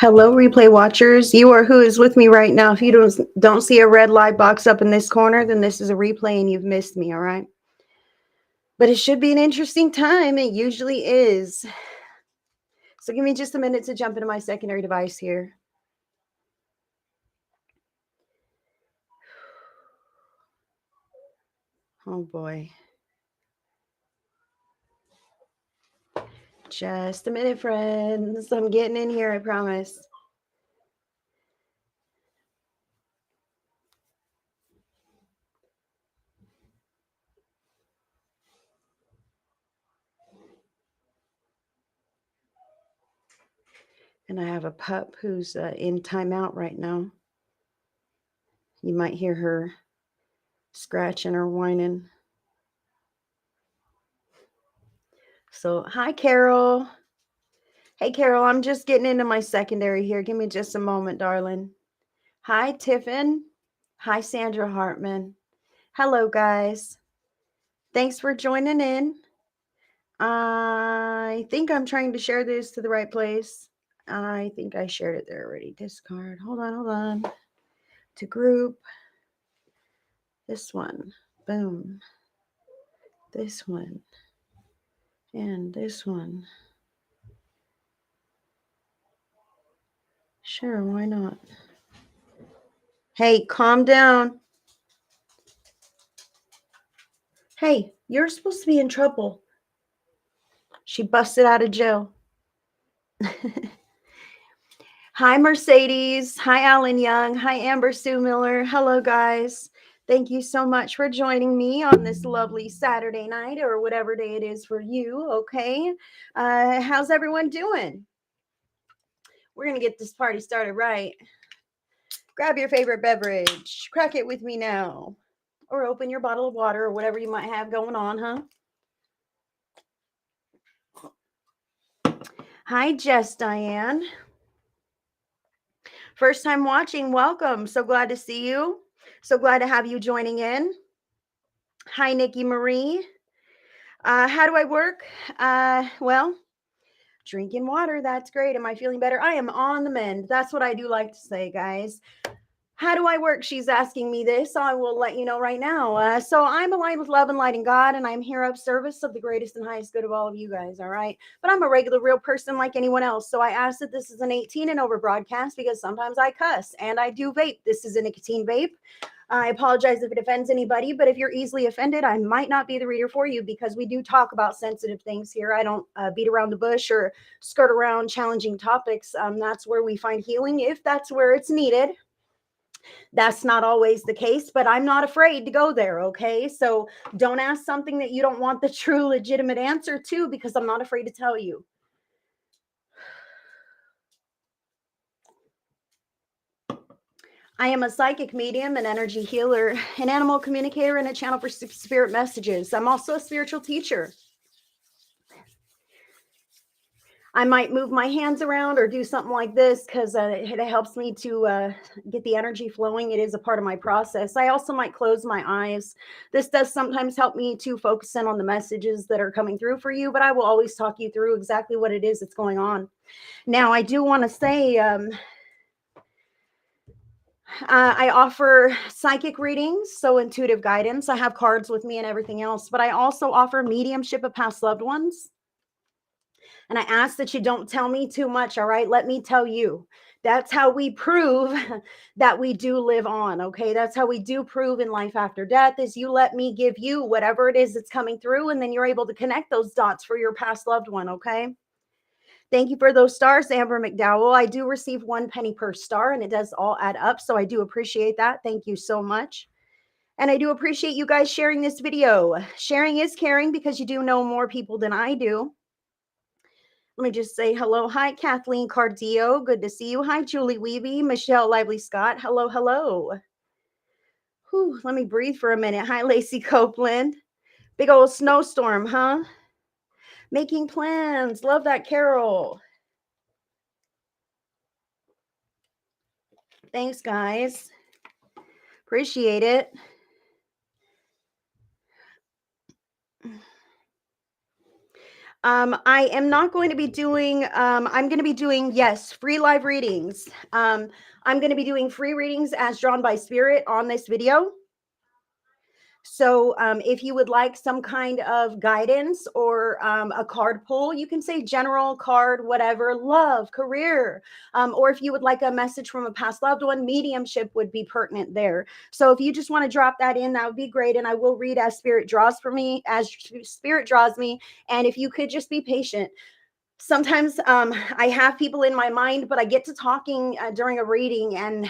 Hello, replay watchers. You are who is with me right now. If you don't see a red light box up in this corner, then this is a replay and you've missed me, all right? But it should be an interesting time. It usually is. So give me just a minute to jump into my secondary device here. Oh boy. Just a minute, friends. I'm getting in here, I promise. And I have a pup who's in timeout right now. You might hear her scratching or whining. So, hi, Carol. Hey, Carol, I'm just getting into my secondary here. Give me just a moment, darling. Hi, Tiffin. Hi, Sandra Hartman. Hello, guys. Thanks for joining in. I think I'm trying to share this to the right place. I think I shared it there already. Discard. Hold on. To group. This one. Boom. This one. And this one. Sure, why not? Hey, calm down. Hey, you're supposed to be in trouble. She busted out of jail. Hi, Mercedes. Hi, Alan Young. Hi, Amber Sue Miller. Hello, guys. Thank you so much for joining me on this lovely Saturday night or whatever day it is for you. Okay. How's everyone doing? We're going to get this party started right. Grab your favorite beverage. Crack it with me now. Or open your bottle of water or whatever you might have going on, huh? Hi, Jess Diane. First time watching, welcome. So glad to see you. So glad to have you joining in. Hi, Nikki Marie. How do I work? Well, drinking water. That's great. Am I feeling better? I am on the mend. That's what I do like to say, guys. How do I work? She's asking me this. I will let you know right now. So I'm aligned with love and light and God, and I'm here of service of the greatest and highest good of all of you guys, all right? But I'm a regular, real person like anyone else. So I ask that this is an 18 and over broadcast because sometimes I cuss and I do vape. This is a nicotine vape. I apologize if it offends anybody, but if you're easily offended, I might not be the reader for you because we do talk about sensitive things here. I don't beat around the bush or skirt around challenging topics. That's where we find healing if that's where it's needed. That's not always the case, but I'm not afraid to go there, okay? So don't ask something that you don't want the true, legitimate answer to because I'm not afraid to tell you. I am a psychic medium, an energy healer, an animal communicator, and a channel for spirit messages. I'm also a spiritual teacher. I might move my hands around or do something like this because it helps me to get the energy flowing. It is a part of my process. I also might close my eyes. This does sometimes help me to focus in on the messages that are coming through for you, but I will always talk you through exactly what it is that's going on. Now, I do want to say I offer psychic readings, so intuitive guidance. I have cards with me and everything else, but I also offer mediumship of past loved ones. And I ask that you don't tell me too much, all right? Let me tell you. That's how we prove that we do live on, okay? That's how we do prove in life after death is you let me give you whatever it is that's coming through, and then you're able to connect those dots for your past loved one, okay? Thank you for those stars, Amber McDowell. I do receive 1 penny per star, and it does all add up, so I do appreciate that. Thank you so much. And I do appreciate you guys sharing this video. Sharing is caring because you do know more people than I do. Let me just say hello. Hi, Kathleen Cardillo. Good to see you. Hi, Julie Weeby. Michelle Lively Scott. Hello, hello. Whew, let me breathe for a minute. Hi, Lacey Copeland. Big old snowstorm, huh? Making plans. Love that, Carol. Thanks, guys. Appreciate it. I am not going to be doing, I'm going to be doing, yes, free live readings. I'm going to be doing free readings as drawn by spirit on this video. So if you would like some kind of guidance or a card pull, you can say general card, whatever, love, career. Or if you would like a message from a past loved one, mediumship would be pertinent there. So if you just want to drop that in, that would be great. And I will read as spirit draws for me, as spirit draws me. And if you could just be patient. Sometimes I have people in my mind, but I get to talking during a reading, and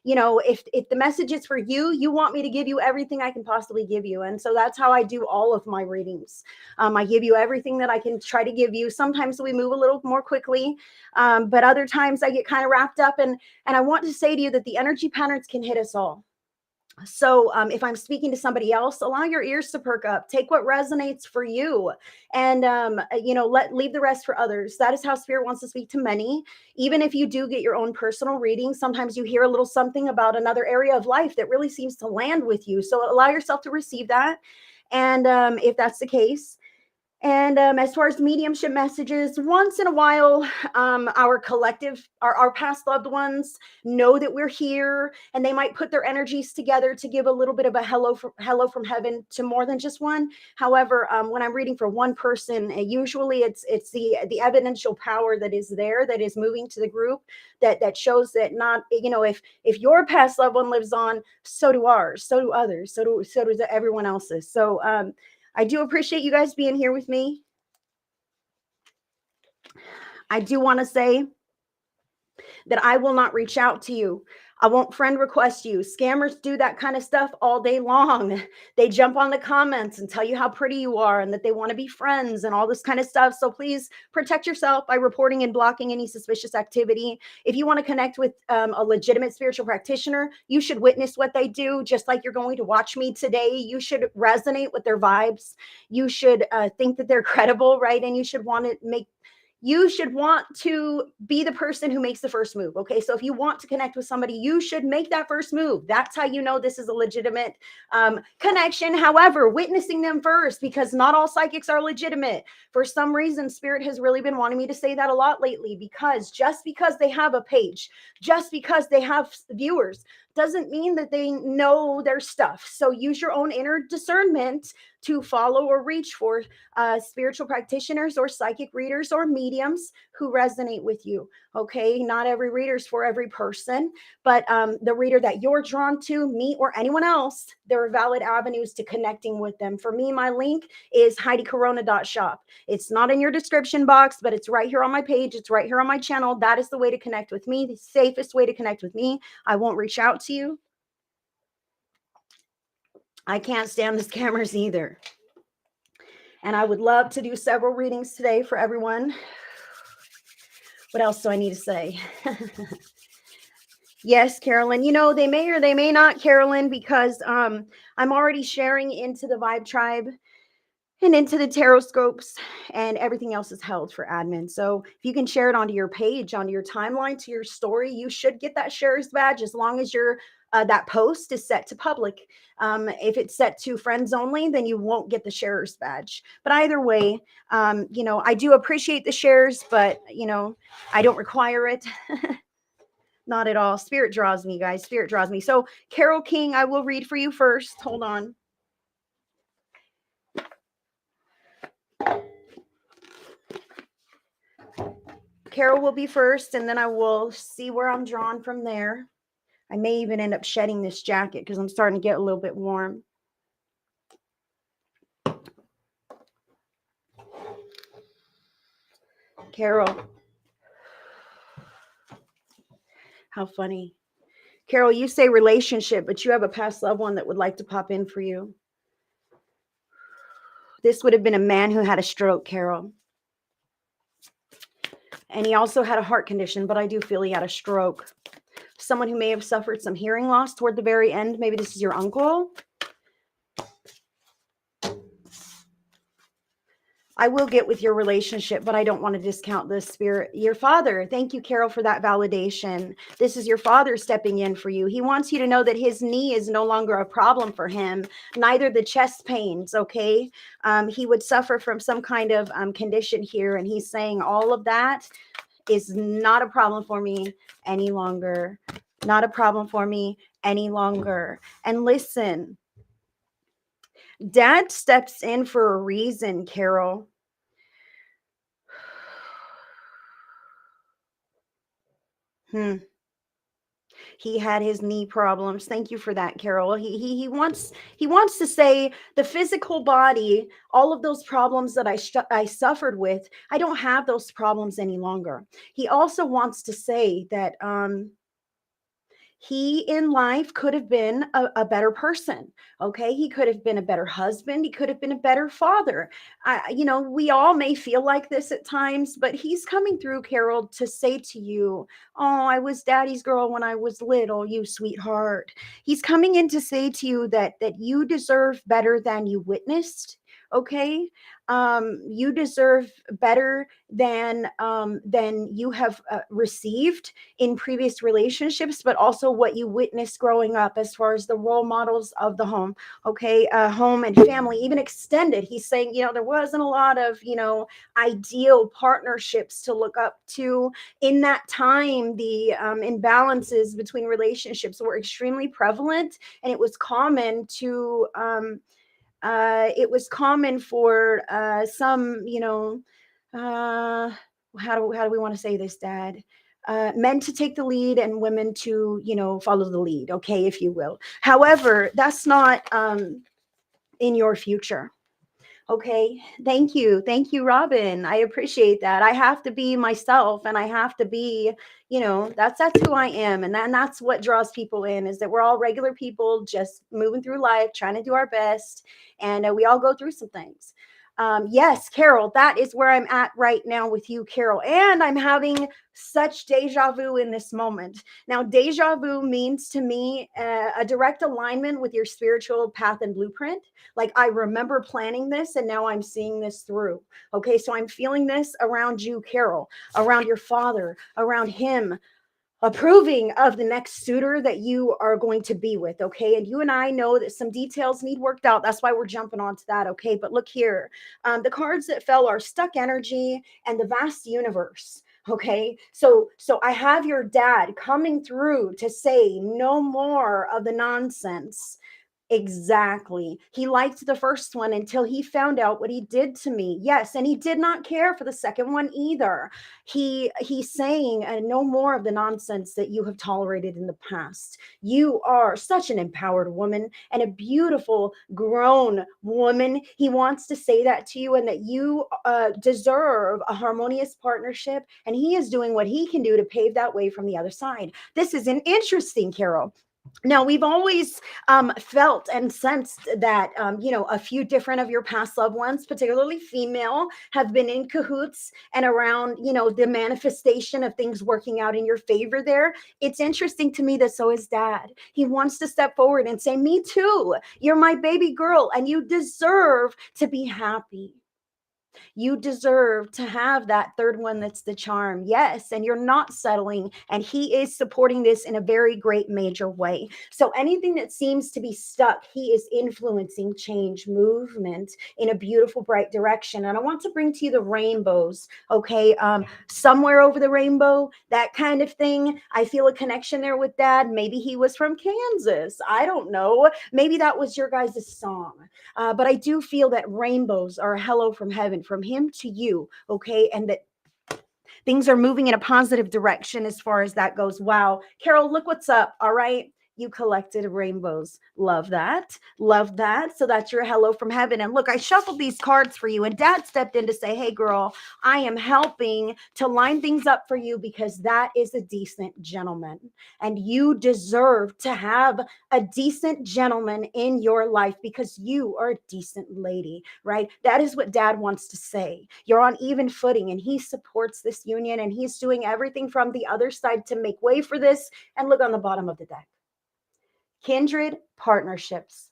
if the message is for you, you want me to give you everything I can possibly give you, and so that's how I do all of my readings. I give you everything that I can try to give you. Sometimes we move a little more quickly, but other times I get kind of wrapped up, and I want to say to you that the energy patterns can hit us all. So if I'm speaking to somebody else, allow your ears to perk up. Take what resonates for you, and leave the rest for others. That is how spirit wants to speak to many. Even if you do get your own personal reading, sometimes you hear a little something about another area of life that really seems to land with you. So allow yourself to receive that. And if that's the case, and as far as mediumship messages, once in a while, our collective, our past loved ones know that we're here, and they might put their energies together to give a little bit of a hello from heaven to more than just one. However, when I'm reading for one person, usually it's the evidential power that is there, that is moving to the group, that shows that not, if your past loved one lives on, so do ours, so do others, so does everyone else's. So I do appreciate you guys being here with me. I do want to say that I will not reach out to you. I won't friend request you. Scammers do that kind of stuff all day long. They jump on the comments and tell you how pretty you are and that they want to be friends and all this kind of stuff. So please protect yourself by reporting and blocking any suspicious activity. If you want to connect with a legitimate spiritual practitioner, you should witness what they do, just like you're going to watch me today. You should resonate with their vibes. You should think that they're credible, right? And you should want to be the person who makes the first move. Okay. So if you want to connect with somebody, you should make that first move. That's how you know this is a legitimate connection. However, witnessing them first, because not all psychics are legitimate. For some reason, Spirit has really been wanting me to say that a lot lately, because just because they have a page, just because they have viewers, doesn't mean that they know their stuff. So use your own inner discernment to follow or reach for spiritual practitioners or psychic readers or mediums who resonate with you. Okay, not every reader's for every person, but the reader that you're drawn to, me or anyone else, there are valid avenues to connecting with them. For me, my link is HeidiCorona.shop. It's not in your description box, but it's right here on my page. It's right here on my channel. That is the way to connect with me, the safest way to connect with me. I won't reach out to you. I can't stand the scammers either. And I would love to do several readings today for everyone. What else do I need to say? Yes, Carolyn. They may or they may not, Carolyn, because I'm already sharing into the Vibe Tribe and into the tarot scopes, and everything else is held for admin. So if you can share it onto your page, onto your timeline, to your story, you should get that shares badge, as long as that post is set to public. If it's set to friends only, then you won't get the sharers badge. But either way, I do appreciate the shares, but I don't require it. Not at all. Spirit draws me, guys. Spirit draws me. So Carol King, I will read for you first. Hold on. Carol will be first, and then I will see where I'm drawn from there. I may even end up shedding this jacket because I'm starting to get a little bit warm. Carol. How funny. Carol, you say relationship, but you have a past loved one that would like to pop in for you. This would have been a man who had a stroke, Carol. And he also had a heart condition, but I do feel he had a stroke. Someone who may have suffered some hearing loss toward the very end. Maybe this is your uncle. I will get with your relationship, but I don't want to discount the spirit. Your father, thank you, Carol, for that validation. This is your father stepping in for you. He wants you to know that his knee is no longer a problem for him, neither the chest pains, okay? He would suffer from some kind of condition here, and he's saying all of that is not a problem for me any longer. Not a problem for me any longer. And listen, Dad steps in for a reason, Carol. Hmm. He had his knee problems. Thank you for that, Carol. He wants to say the physical body, all of those problems that I suffered with, I don't have those problems any longer. He also wants to say that he in life could have been a better person. Okay, he could have been a better husband, he could have been a better father. We all may feel like this at times, but he's coming through, Carol, to say to you, oh, I was daddy's girl when I was little, you sweetheart. He's coming in to say to you that you deserve better than you witnessed. Okay, you deserve better than you have received in previous relationships, but also what you witnessed growing up as far as the role models of the home. Okay, home and family, even extended. He's saying, there wasn't a lot of, ideal partnerships to look up to in that time. The imbalances between relationships were extremely prevalent, and it was common for some, uh, how do we want to say this, Dad? Men to take the lead and women to, follow the lead, okay, if you will. However, that's not in your future. Okay. Thank you. Thank you, Robin. I appreciate that. I have to be myself, and I have to be, that's who I am. And that's what draws people in, is that we're all regular people just moving through life, trying to do our best. And we all go through some things. Yes, Carol, that is where I'm at right now with you, Carol. And I'm having such deja vu in this moment. Now, deja vu means to me a direct alignment with your spiritual path and blueprint. Like, I remember planning this and now I'm seeing this through. Okay, so I'm feeling this around you, Carol, around your father, around him approving of the next suitor that you are going to be with. Okay, and you and I know that some details need worked out. That's why we're jumping onto that. Okay, but look here, the cards that fell are stuck energy and the vast universe. Okay, so I have your dad coming through to say no more of the nonsense. Exactly. He liked the first one until he found out what he did to me. Yes, and he did not care for the second one either. He's saying no more of the nonsense that you have tolerated in the past. You are such an empowered woman and a beautiful grown woman. He wants to say that to you, and that you deserve a harmonious partnership, and he is doing what he can do to pave that way from the other side. This is an interesting, Carol. Now, we've always felt and sensed that, a few different of your past loved ones, particularly female, have been in cahoots and around, the manifestation of things working out in your favor there. It's interesting to me that so is dad. He wants to step forward and say, me too. You're my baby girl and you deserve to be happy. You deserve to have that third one that's the charm. Yes. And you're not settling. And he is supporting this in a very great major way. So anything that seems to be stuck, he is influencing change, movement in a beautiful, bright direction. And I want to bring to you the rainbows. Okay. Somewhere over the rainbow, that kind of thing. I feel a connection there with dad. Maybe he was from Kansas. I don't know. Maybe that was your guys' song. But I do feel that rainbows are a hello from heaven, from him to you, okay? And that things are moving in a positive direction as far as that goes. Wow. Carol, look what's up, all right? You collected rainbows. Love that. Love that. So that's your hello from heaven. And look, I shuffled these cards for you, and dad stepped in to say, hey, girl, I am helping to line things up for you because that is a decent gentleman. And you deserve to have a decent gentleman in your life because you are a decent lady, right? That is what dad wants to say. You're on even footing, and he supports this union, and he's doing everything from the other side to make way for this. And look on the bottom of the deck. Kindred partnerships.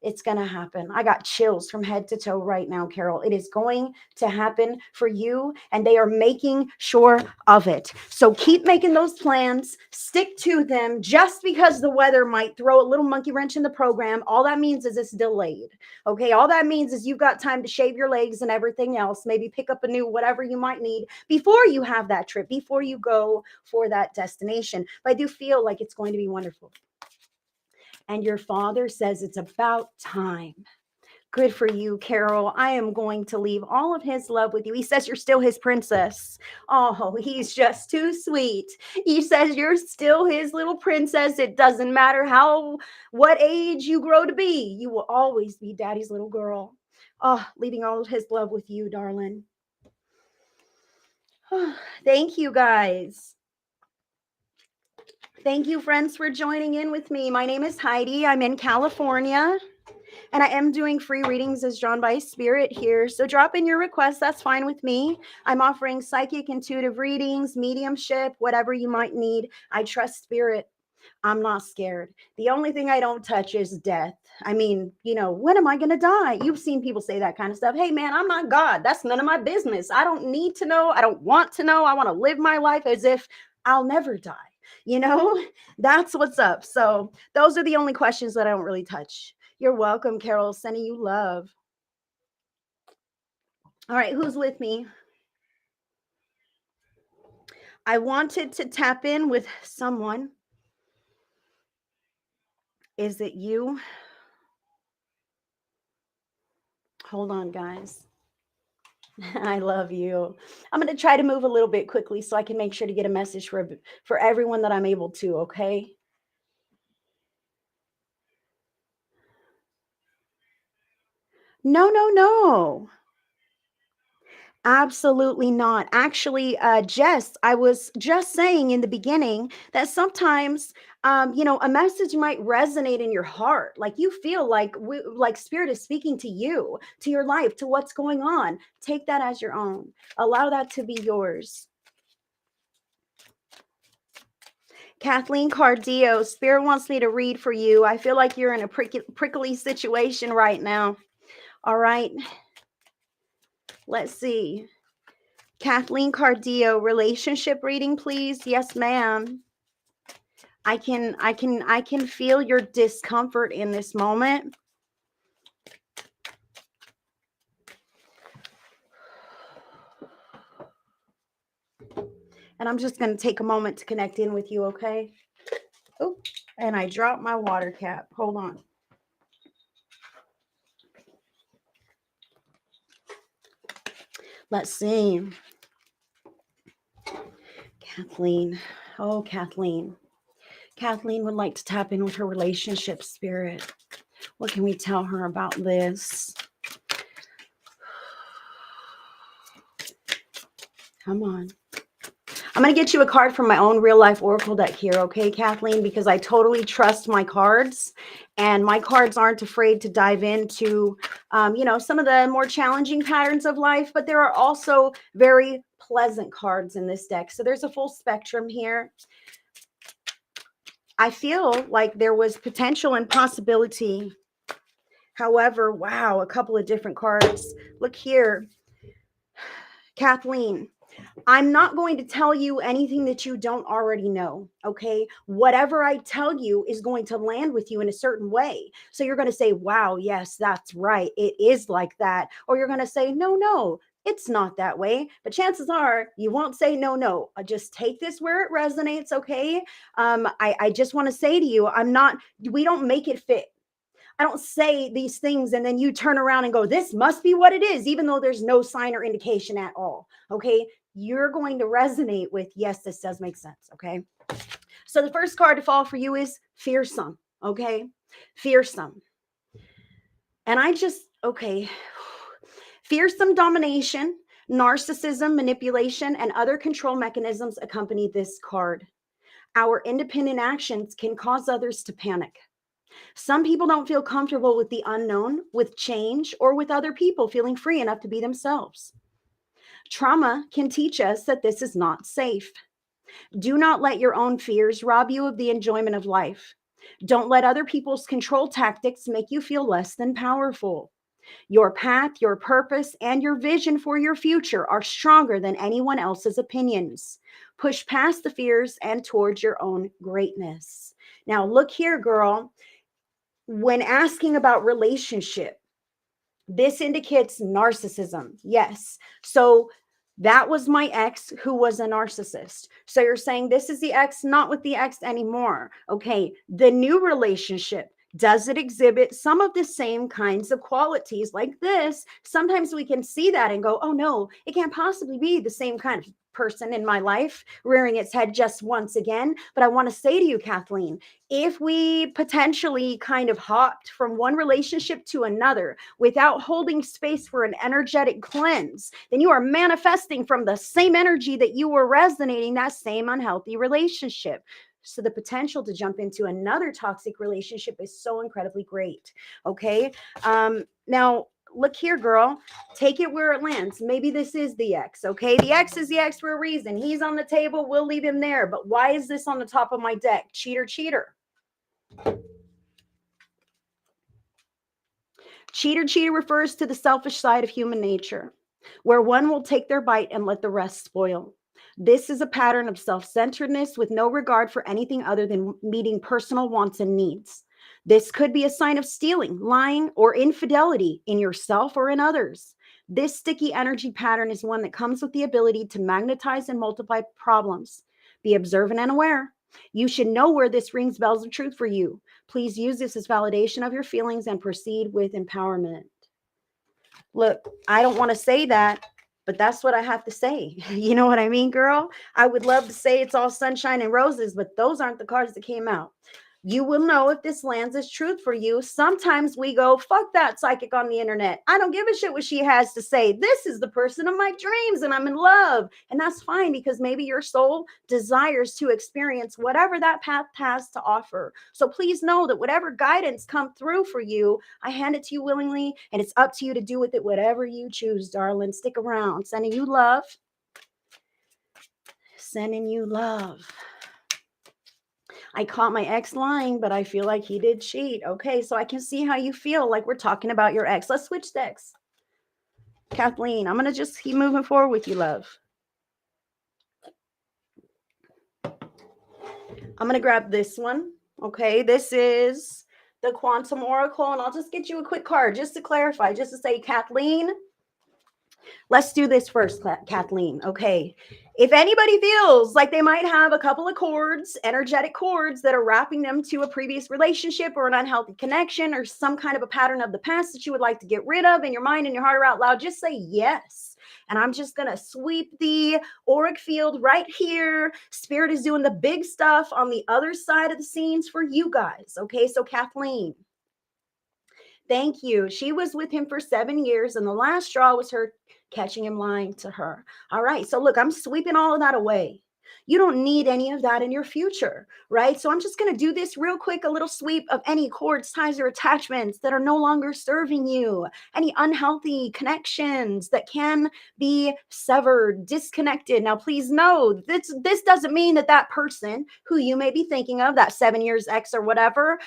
It's going to happen. I got chills from head to toe right now, Carol. It is going to happen for you, and they are making sure of it. So keep making those plans, stick to them. Just because the weather might throw a little monkey wrench in the program, all that means is it's delayed. Okay, all that means is you've got time to shave your legs and everything else, maybe pick up a new whatever you might need before you have that trip, before you go for that destination. But I do feel like it's going to be wonderful. And your father says it's about time. Good for you, Carol. I am going to leave all of his love with you. He says you're still his princess. Oh, he's just too sweet. He says you're still his little princess. It doesn't matter what age you grow to be. You will always be daddy's little girl. Oh, leaving all of his love with you, darling. Oh, thank you, guys. Thank you, friends, for joining in with me. My name is Heidi. I'm in California, and I am doing free readings as drawn by spirit here. So drop in your requests. That's fine with me. I'm offering psychic, intuitive readings, mediumship, whatever you might need. I trust spirit. I'm not scared. The only thing I don't touch is death. I mean, when am I going to die? You've seen people say that kind of stuff. Hey, man, I'm not God. That's none of my business. I don't need to know. I don't want to know. I want to live my life as if I'll never die. That's what's up. So those are the only questions that I don't really touch. You're welcome, Carol. Sending you love. All right, who's with me? I wanted to tap in with someone. Is it you? Hold on, guys. I love you. I'm going to try to move a little bit quickly so I can make sure to get a message for everyone that I'm able to, okay? No. Absolutely not. Actually, Jess, I was just saying in the beginning that sometimes, a message might resonate in your heart. Like you feel like spirit is speaking to you, to your life, to what's going on. Take that as your own. Allow that to be yours. Kathleen Cardillo, Spirit wants me to read for you. I feel like you're in a prickly situation right now. All right. Let's see. Kathleen Cardillo, relationship reading, please. Yes, ma'am. I can feel your discomfort in this moment. And I'm just going to take a moment to connect in with you, okay? Oh, and I dropped my water cap. Hold on. Let's see. Kathleen. Oh, Kathleen. Kathleen would like to tap in with her relationship spirit. What can we tell her about this? Come on. I'm going to get you a card from my own real life oracle deck here, okay, Kathleen? Because I totally trust my cards, and my cards aren't afraid to dive into, some of the more challenging patterns of life, but there are also very pleasant cards in this deck. So there's a full spectrum here. I feel like there was potential and possibility. However, wow, a couple of different cards. Look here, Kathleen. I'm not going to tell you anything that you don't already know, okay? Whatever I tell you is going to land with you in a certain way. So you're going to say, wow, yes, that's right. It is like that. Or you're going to say, no, it's not that way. But chances are you won't say no. Just take this where it resonates, okay? I just want to say to you, we don't make it fit. I don't say these things and then you turn around and go, this must be what it is, even though there's no sign or indication at all. Okay. You're going to resonate with, yes, this does make sense. Okay. So the first card to fall for you is fearsome. Okay. Fearsome. And okay. Fearsome domination, narcissism, manipulation, and other control mechanisms accompany this card. Our independent actions can cause others to panic. Some people don't feel comfortable with the unknown, with change, or with other people feeling free enough to be themselves. Trauma can teach us that this is not safe. Do not let your own fears rob you of the enjoyment of life. Don't let other people's control tactics make you feel less than powerful. Your path, your purpose, and your vision for your future are stronger than anyone else's opinions. Push past the fears and towards your own greatness. Now, look here, girl. When asking about relationship, this indicates narcissism. Yes. So that was my ex who was a narcissist. So you're saying this is the ex, not with the ex anymore. Okay. The new relationship, does it exhibit some of the same kinds of qualities like this? Sometimes we can see that and go, oh no, it can't possibly be the same kind of person in my life rearing its head just once again. But I want to say to you, Kathleen, if we potentially kind of hopped from one relationship to another without holding space for an energetic cleanse, then you are manifesting from the same energy that you were resonating that same unhealthy relationship. So the potential to jump into another toxic relationship is so incredibly great. Okay. Now, look here, girl. Take it where it lands. Maybe this is the ex. Okay. The ex is the ex for a reason. He's on the table. We'll leave him there. But why is this on the top of my deck? Cheater, cheater. Cheater, cheater refers to the selfish side of human nature, where one will take their bite and let the rest spoil. This is a pattern of self-centeredness with no regard for anything other than meeting personal wants and needs. This could be a sign of stealing, lying, or infidelity in yourself or in others. This sticky energy pattern is one that comes with the ability to magnetize and multiply problems. Be observant and aware. You should know where this rings bells of truth for you. Please use this as validation of your feelings and proceed with empowerment. Look, I don't want to say that, but that's what I have to say. You know what I mean, girl? I would love to say it's all sunshine and roses, but those aren't the cards that came out. You will know if this lands as truth for you. Sometimes we go, fuck that psychic on the internet. I don't give a shit what she has to say. This is the person of my dreams and I'm in love. And that's fine because maybe your soul desires to experience whatever that path has to offer. So please know that whatever guidance come through for you, I hand it to you willingly and it's up to you to do with it whatever you choose, darling. Stick around. Sending you love. Sending you love. I caught my ex lying, but I feel like he did cheat. Okay, so I can see how you feel like we're talking about your ex. Let's switch decks. Kathleen, I'm going to just keep moving forward with you, love. I'm going to grab this one. Okay, this is the Quantum Oracle, and I'll just get you a quick card just to clarify, just to say, Kathleen, let's do this first, Kathleen. Okay. If anybody feels like they might have a couple of cords, energetic cords that are wrapping them to a previous relationship or an unhealthy connection or some kind of a pattern of the past that you would like to get rid of in your mind and your heart or out loud, just say yes. And I'm just going to sweep the auric field right here. Spirit is doing the big stuff on the other side of the scenes for you guys. Okay. So Kathleen, thank you. She was with him for 7 years, and the last straw was her catching him lying to her. All right. So look, I'm sweeping all of that away. You don't need any of that in your future, right? So I'm just going to do this real quick, a little sweep of any cords, ties, or attachments that are no longer serving you, any unhealthy connections that can be severed, disconnected. Now, please know this doesn't mean that that person who you may be thinking of, that 7 years ex or whatever,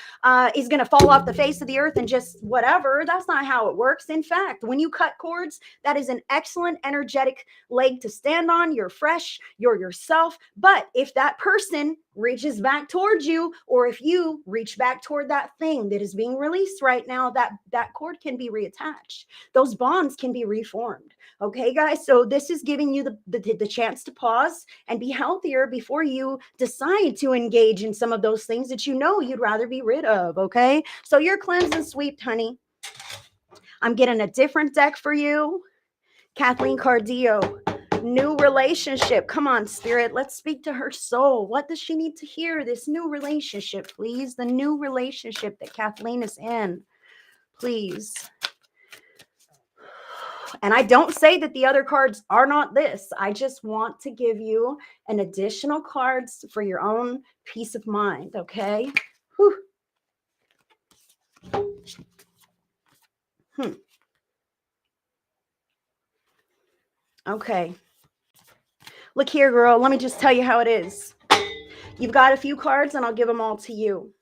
is going to fall off the face of the earth and just whatever. That's not how it works. In fact, when you cut cords, that is an excellent energetic leg to stand on. You're fresh, you're yourself. But if that person reaches back towards you, or if you reach back toward that thing that is being released right now, that cord can be reattached. Those bonds can be reformed. Okay, guys. So this is giving you the chance to pause and be healthier before you decide to engage in some of those things that you know you'd rather be rid of. Okay. So you're cleansed and swept, honey. I'm getting a different deck for you. Kathleen Cardillo. New relationship. Come on, Spirit. Let's speak to her soul. What does she need to hear? This new relationship, please. The new relationship that Kathleen is in. Please. And I don't say that the other cards are not this. I just want to give you an additional cards for your own peace of mind, okay? Whew. Okay. Look here, girl. Let me just tell you how it is. You've got a few cards, and I'll give them all to you.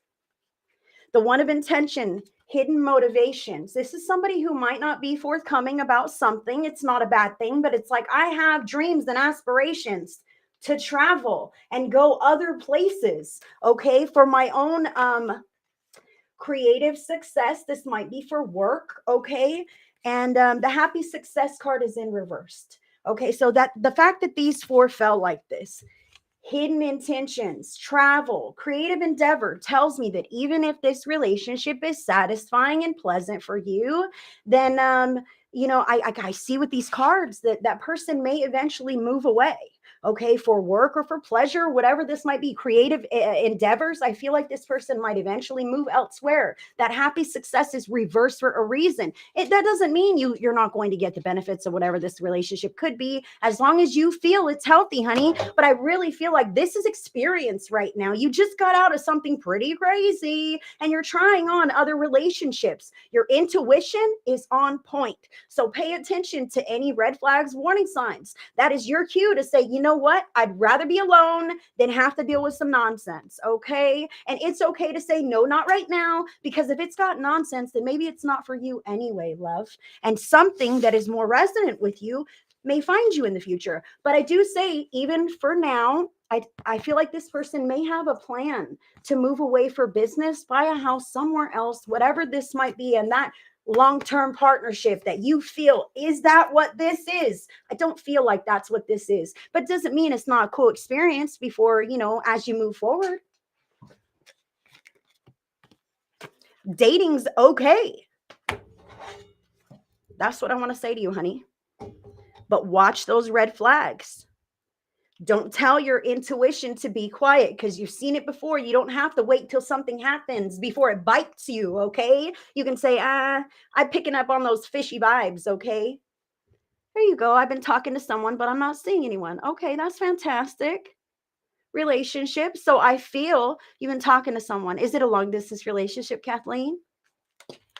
The one of intention, hidden motivations. This is somebody who might not be forthcoming about something. It's not a bad thing, but it's like, I have dreams and aspirations to travel and go other places, okay, for my own creative success. This might be for work, okay? And the happy success card is in reversed. Okay, so that the fact that these four fell like this, hidden intentions, travel, creative endeavor, tells me that even if this relationship is satisfying and pleasant for you, then I see with these cards that that person may eventually move away. Okay, for work or for pleasure, whatever this might be, creative endeavors. I feel like this person might eventually move elsewhere. That happy success is reversed for a reason. That doesn't mean you're not going to get the benefits of whatever this relationship could be, as long as you feel it's healthy, honey. But I really feel like this is experience right now. You just got out of something pretty crazy and you're trying on other relationships. Your intuition is on point. So pay attention to any red flags, warning signs. That is your cue to say, you know what? I'd rather be alone than have to deal with some nonsense. Okay. And it's okay to say, no, not right now, because if it's got nonsense, then maybe it's not for you anyway, love. And something that is more resonant with you may find you in the future. But I do say, even for now, I feel like this person may have a plan to move away for business, buy a house somewhere else, whatever this might be. And that long-term partnership that you feel, is that what this is? I don't feel like that's what this is, but doesn't mean it's not a cool experience before, as you move forward. Dating's okay. That's what I want to say to you, honey. But watch those red flags. Don't tell your intuition to be quiet, because you've seen it before. You don't have to wait till something happens before it bites you, okay? You can say, I'm picking up on those fishy vibes, okay? There you go. I've been talking to someone, but I'm not seeing anyone. Okay, that's fantastic. Relationship. So I feel you've been talking to someone. Is it a long distance relationship, Kathleen?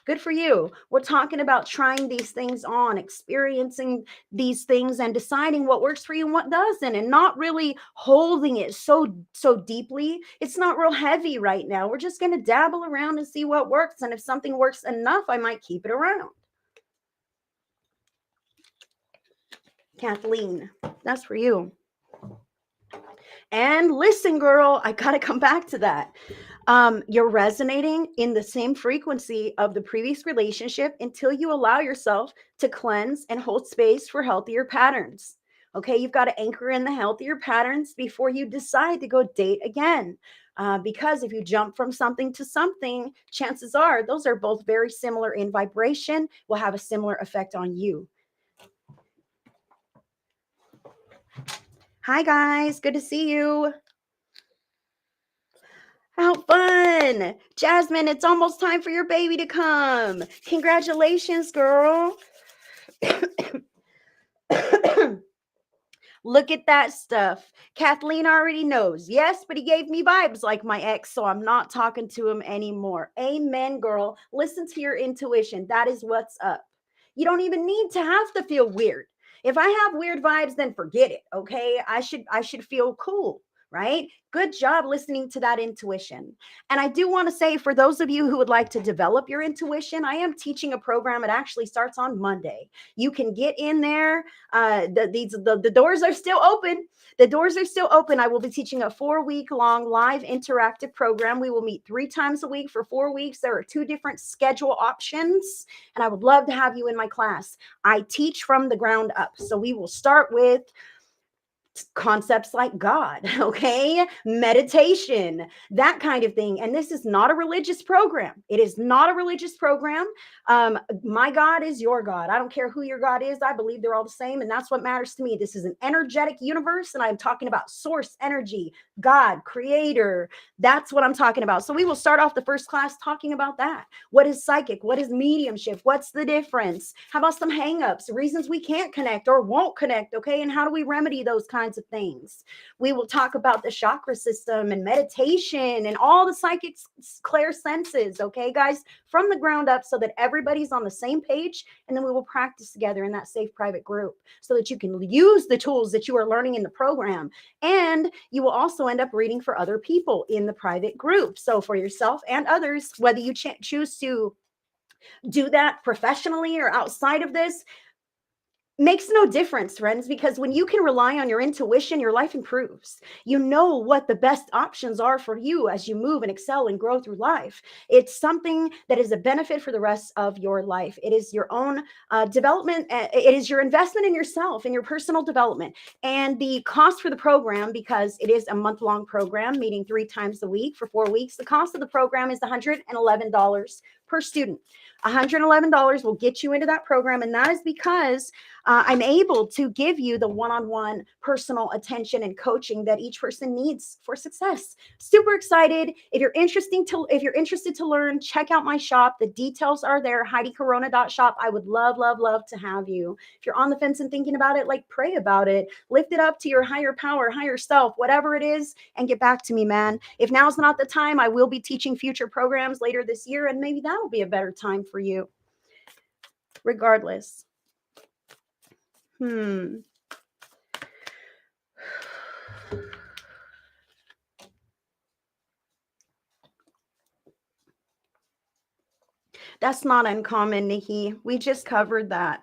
Good for you. We're talking about trying these things on, experiencing these things and deciding what works for you and what doesn't, and not really holding it so deeply. It's not real heavy right now. We're just going to dabble around and see what works. And if something works enough, I might keep it around. Kathleen, that's for you. And listen, girl, I got to come back to that. You're resonating in the same frequency of the previous relationship until you allow yourself to cleanse and hold space for healthier patterns. Okay, you've got to anchor in the healthier patterns before you decide to go date again. Because if you jump from something to something, chances are those are both very similar in vibration, will have a similar effect on you. Hi, guys. Good to see you. How fun. Jasmine, it's almost time for your baby to come. Congratulations, girl. Look at that stuff. Kathleen already knows. Yes, but he gave me vibes like my ex, so I'm not talking to him anymore. Amen, girl. Listen to your intuition. That is what's up. You don't even need to have to feel weird. If I have weird vibes, then forget it, okay? I should feel cool, right? Good job listening to that intuition. And I do want to say, for those of you who would like to develop your intuition, I am teaching a program. It actually starts on Monday. You can get in there. The doors are still open. The doors are still open. I will be teaching a 4-week-long live interactive program. We will meet 3 times a week for 4 weeks. There are 2 different schedule options, and I would love to have you in my class. I teach from the ground up. So we will start with concepts like God, okay? Meditation, that kind of thing. And this is not a religious program. It is not a religious program. My God is your God. I don't care who your God is. I believe they're all the same. And that's what matters to me. This is an energetic universe. And I'm talking about source energy, God, creator. That's what I'm talking about. So we will start off the first class talking about that. What is psychic? What is mediumship? What's the difference? How about some hangups, reasons we can't connect or won't connect, okay? And how do we remedy those kinds kinds of things. We will talk about the chakra system and meditation and all the psychic clear senses, okay, guys, from the ground up, so that everybody's on the same page. And then we will practice together in that safe private group so that you can use the tools that you are learning in the program. And you will also end up reading for other people in the private group. So for yourself and others, whether you choose to do that professionally or outside of this, makes no difference, friends, because when you can rely on your intuition, your life improves. You know what the best options are for you as you move and excel and grow through life. It's something that is a benefit for the rest of your life. It is your own development. It is your investment in yourself and your personal development. And the cost for the program, because it is a month-long program, meeting 3 times a week for 4 weeks, the cost of the program is $111 per student. $111 will get you into that program, and that is because I'm able to give you the one-on-one personal attention and coaching that each person needs for success. Super excited. If you're interested to learn, check out my shop. The details are there, HeidiCorona.shop. I would love, love, love to have you. If you're on the fence and thinking about it, like, pray about it. Lift it up to your higher power, higher self, whatever it is, and get back to me, man. If now's not the time, I will be teaching future programs later this year, and maybe that'll be a better time for you. Regardless. That's not uncommon, Nikki. We just covered that.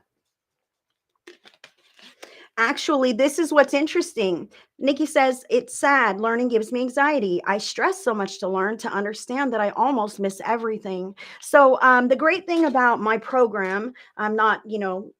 Actually, this is what's interesting. Nikki says, it's sad. Learning gives me anxiety. I stress so much to learn to understand that I almost miss everything. So the great thing about my program, I'm not,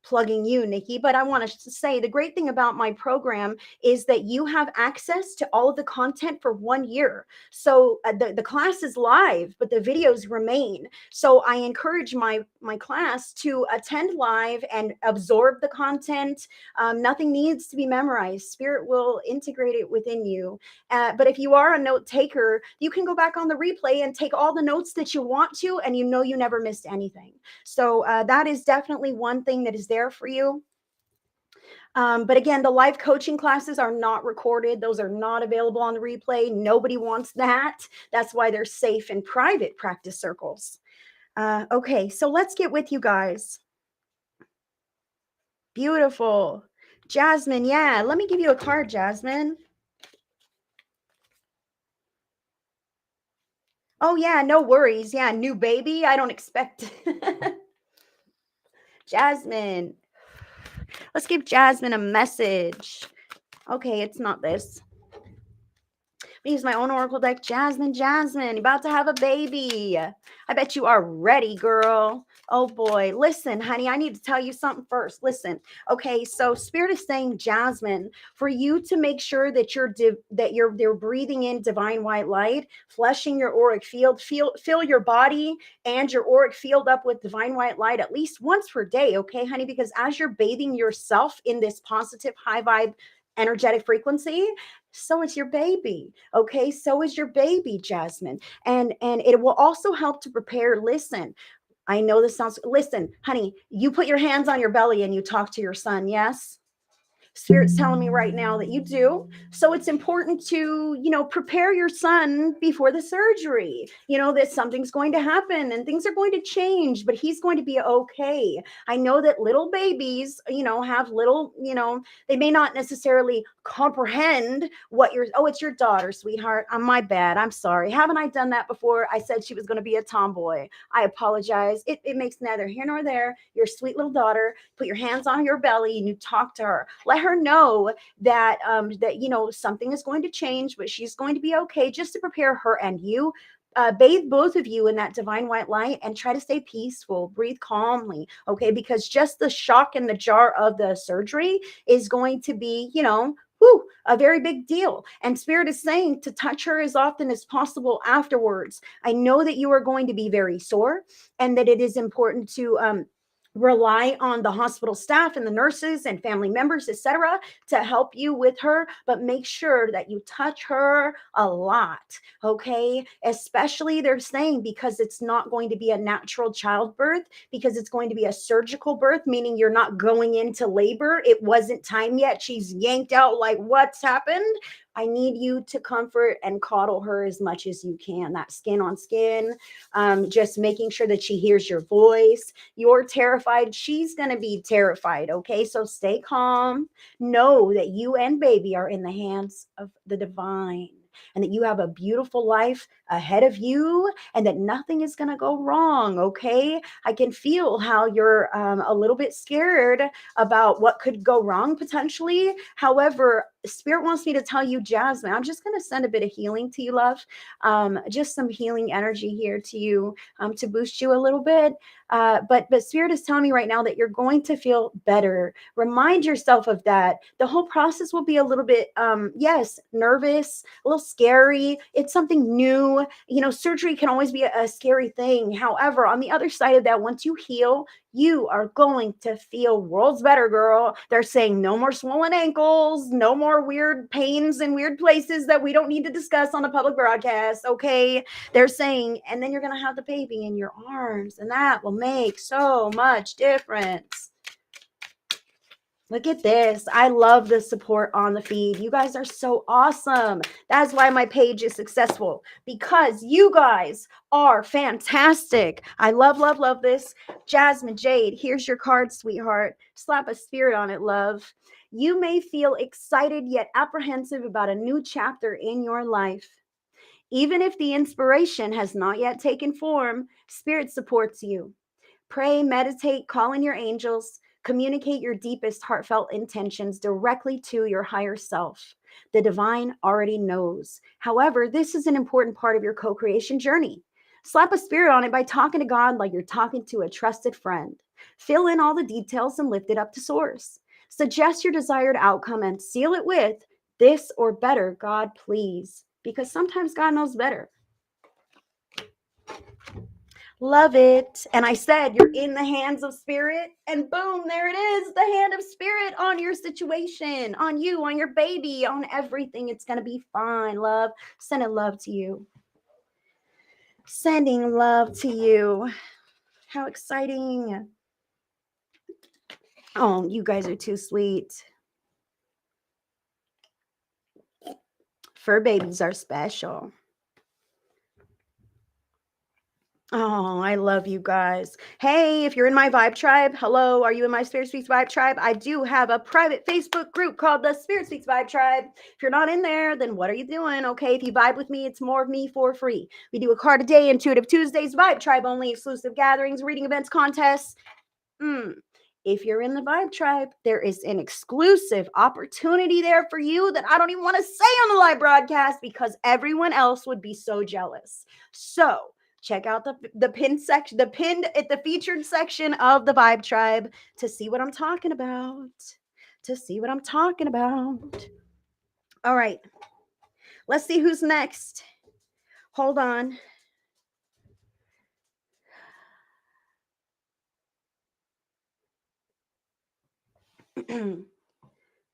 plugging you, Nikki, but I want to say the great thing about my program is that you have access to all of the content for 1 year. So the class is live, but the videos remain. So I encourage my class to attend live and absorb the content. Nothing needs to be memorized. Spirit will integrate it within you. But if you are a note taker, you can go back on the replay and take all the notes that you want to, and you never missed anything. So that is definitely one thing that is there for you. But again, the live coaching classes are not recorded. Those are not available on the replay. Nobody wants that. That's why they're safe in private practice circles. Okay, so let's get with you guys. Beautiful. Jasmine, yeah, let me give you a card, Jasmine. Oh, yeah, no worries. Yeah, new baby. I don't expect. Jasmine. Let's give Jasmine a message. Okay, it's not this. I use my own oracle deck. Jasmine, you're about to have a baby. I bet you are ready, girl. Oh boy. Listen, honey, I need to tell you something first. Listen. Okay, so Spirit is saying, Jasmine, for you to make sure that you're breathing in divine white light, flushing your auric field, fill your body and your auric field up with divine white light at least once per day, okay, honey? Because as you're bathing yourself in this positive, high vibe, energetic frequency, so is your baby. Okay, so is your baby, Jasmine. And it will also help to prepare. Listen, I know this sounds, listen, honey, you put your hands on your belly and you talk to your son. Yes. Spirit's telling me right now that you do. So it's important to, prepare your son before the surgery, that something's going to happen and things are going to change, but he's going to be okay. I know that little babies, have little, they may not necessarily comprehend what it's your daughter, sweetheart. My bad. I'm sorry. Haven't I done that before? I said she was going to be a tomboy. I apologize. It makes neither here nor there. Your sweet little daughter, put your hands on your belly and you talk to her. Let her know that something is going to change, but she's going to be okay, just to prepare her and you. Bathe both of you in that divine white light and try to stay peaceful, breathe calmly, okay? Because just the shock and the jar of the surgery is going to be, a very big deal. And Spirit is saying to touch her as often as possible afterwards. I know that you are going to be very sore and that it is important to rely on the hospital staff and the nurses and family members, etc., to help you with her, but make sure that you touch her a lot, okay? Especially they're saying because it's not going to be a natural childbirth, because it's going to be a surgical birth, meaning you're not going into labor. It wasn't time yet. She's yanked out like what's happened. I need you to comfort and coddle her as much as you can. That skin on skin, just making sure that she hears your voice. You're terrified. She's going to be terrified. Okay. So stay calm. Know that you and baby are in the hands of the divine, and that you have a beautiful life ahead of you, and that nothing is going to go wrong. Okay. I can feel how you're a little bit scared about what could go wrong potentially. However, Spirit wants me to tell you, Jasmine, I'm just going to send a bit of healing to you, love. Just some healing energy here to you, to boost you a little bit. But Spirit is telling me right now that you're going to feel better. Remind yourself of that. The whole process will be a little bit, yes, nervous, a little scary. It's something new. You know, surgery can always be a scary thing. However, on the other side of that, once you heal, you are going to feel worlds better, girl. They're saying no more swollen ankles, no more weird pains in weird places that we don't need to discuss on a public broadcast. Okay. They're saying, and then you're going to have the baby in your arms, and that will make so much difference. Look at this. I love the support on the feed. You guys are so awesome. That's why my page is successful, because you guys are fantastic. I love, love, love this. Jasmine Jade, here's your card, sweetheart. Slap a spirit on it, love. You may feel excited yet apprehensive about a new chapter in your life. Even if the inspiration has not yet taken form, Spirit supports you. Pray, meditate, call in your angels, communicate your deepest heartfelt intentions directly to your higher self. The divine already knows. However, this is an important part of your co-creation journey. Slap a spirit on it by talking to God like you're talking to a trusted friend. Fill in all the details and lift it up to source. Suggest your desired outcome and seal it with this or better, God, please. Because sometimes God knows better. Love it. And I said, you're in the hands of Spirit, and boom, there it is. The hand of Spirit on your situation, on you, on your baby, on everything. It's going to be fine, love. Sending love to you. Sending love to you. How exciting. Oh, you guys are too sweet. Fur babies are special. Oh, I love you guys. Hey, if you're in my vibe tribe, hello, are you in my Spirit Speaks Vibe tribe? I do have a private Facebook group called the Spirit Speaks Vibe tribe. If you're not in there, then what are you doing? Okay, if you vibe with me, it's more of me for free. We do a card a day, Intuitive Tuesdays, Vibe tribe only, exclusive gatherings, reading events, contests. If you're in the Vibe tribe, there is an exclusive opportunity there for you that I don't even want to say on the live broadcast because everyone else would be so jealous. So check out the pinned section, the pinned at the featured section of the Vibe tribe to see what I'm talking about. To see what I'm talking about. All right. Let's see who's next. Hold on.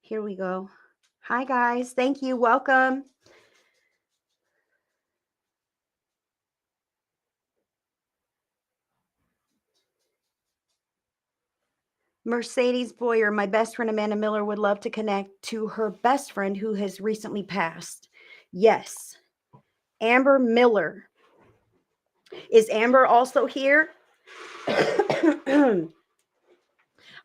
Here we go. Hi, guys. Thank you. Welcome. Mercedes Boyer, my best friend Amanda Miller, would love to connect to her best friend who has recently passed. Yes. Amber Miller. Is Amber also here?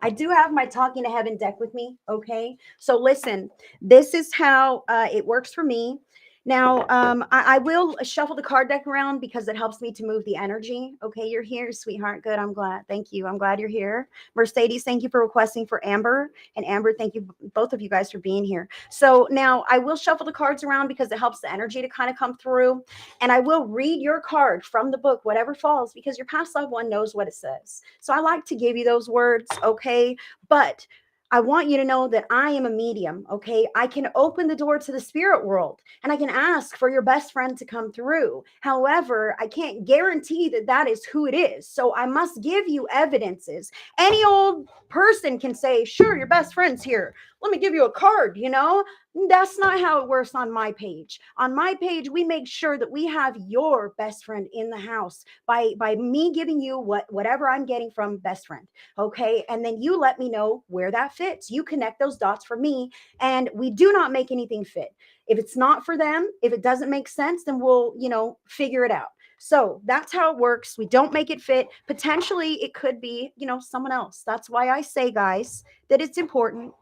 I do have my Talking to Heaven deck with me. Okay. So listen, this is how it works for me. Now, I will shuffle the card deck around because it helps me to move the energy. Okay, you're here, sweetheart. Good. I'm glad. Thank you. I'm glad you're here. Mercedes, thank you for requesting for Amber. And Amber, thank you, both of you guys, for being here. So now I will shuffle the cards around because it helps the energy to kind of come through. And I will read your card from the book, whatever falls, because your past loved one knows what it says. So I like to give you those words. Okay. But I want you to know that I am a medium, okay? I can open the door to the spirit world and I can ask for your best friend to come through. However, I can't guarantee that that is who it is. So I must give you evidences. Any old person can say, sure, your best friend's here. Let me give you a card, you know? That's not how it works on my page. On my page, we make sure that we have your best friend in the house by me giving you whatever I'm getting from best friend. Okay. And then you let me know where that fits. You connect those dots for me. And we do not make anything fit. If it's not for them, if it doesn't make sense, then we'll, figure it out. So that's how it works. We don't make it fit. Potentially, it could be, someone else. That's why I say, guys, that it's important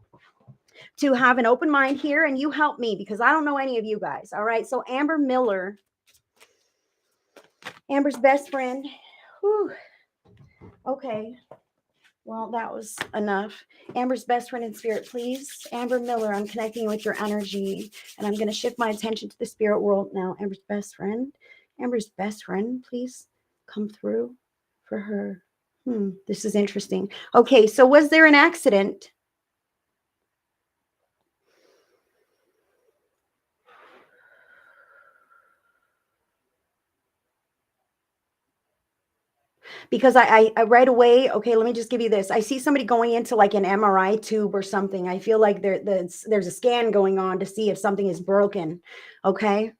to have an open mind here, and you help me because I don't know any of you guys. All right. So Amber Miller, Amber's best friend. Whew. Okay. Well, that was enough. Amber's best friend in spirit, please. Amber Miller, I'm connecting with your energy, and I'm going to shift my attention to the spirit world now. Amber's best friend. Amber's best friend, please come through for her. This is interesting. Okay, so was there an accident? Because I right away, okay, let me just give you this. I see somebody going into like an MRI tube or something. I feel like there's a scan going on to see if something is broken. Okay.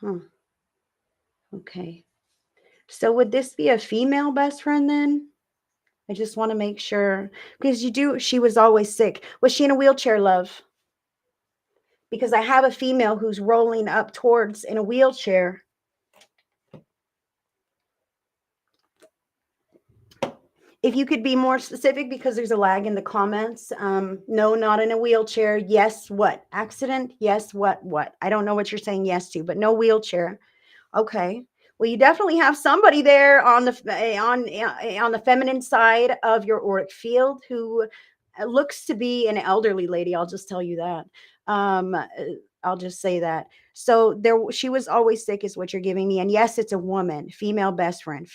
Huh. Okay. So would this be a female best friend then? I just want to make sure because she was always sick. Was she in a wheelchair, love? Because I have a female who's rolling up towards in a wheelchair. If you could be more specific because there's a lag in the comments. No, not in a wheelchair. Yes, what? Accident? Yes, what? I don't know what you're saying yes to, but no wheelchair. Okay. Well, you definitely have somebody there on the feminine side of your auric field who looks to be an elderly lady. I'll just tell you that. I'll just say that. So she was always sick, is what you're giving me. And yes, it's a woman, female best friend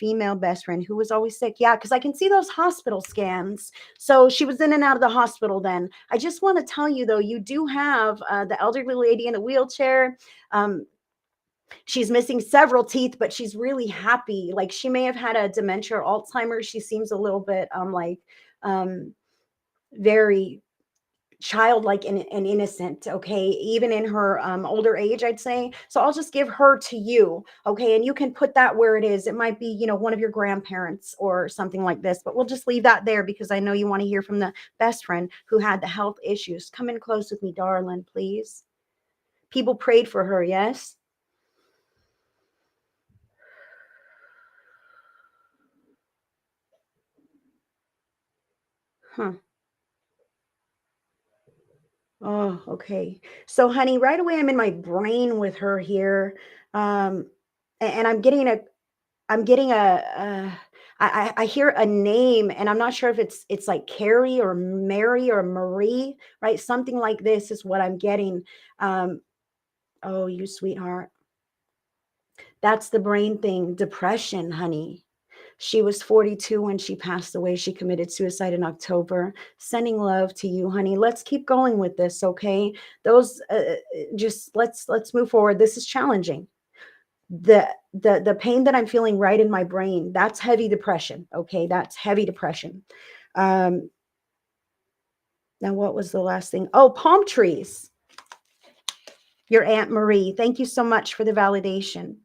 who was always sick. Yeah, because I can see those hospital scans. So she was in and out of the hospital. Then I just want to tell you though, you do have the elderly lady in a wheelchair. She's missing several teeth, but she's really happy. Like she may have had a dementia or Alzheimer's. She seems a little bit um very childlike and innocent, okay, even in her older age, I'd say. So I'll just give her to you, okay, and you can put that where it is. It might be, one of your grandparents or something like this, but we'll just leave that there because I know you want to hear from the best friend who had the health issues. Come in close with me, darling, please. People prayed for her, yes. Huh. Oh, okay. So, honey, right away, I'm in my brain with her here, and I'm getting I hear a name, and I'm not sure if it's like Carrie or Mary or Marie, right? Something like this is what I'm getting. Um, oh, you sweetheart, that's the brain thing, depression, honey. She was 42 when she passed away. She committed suicide in October. Sending love to you, honey. Let's keep going with this, okay? Those just let's move forward. This is challenging. The pain that I'm feeling right in my brain, that's heavy depression, okay? That's heavy depression. Um Now what was the last thing? Oh, palm trees. Your Aunt Marie. Thank you so much for the validation.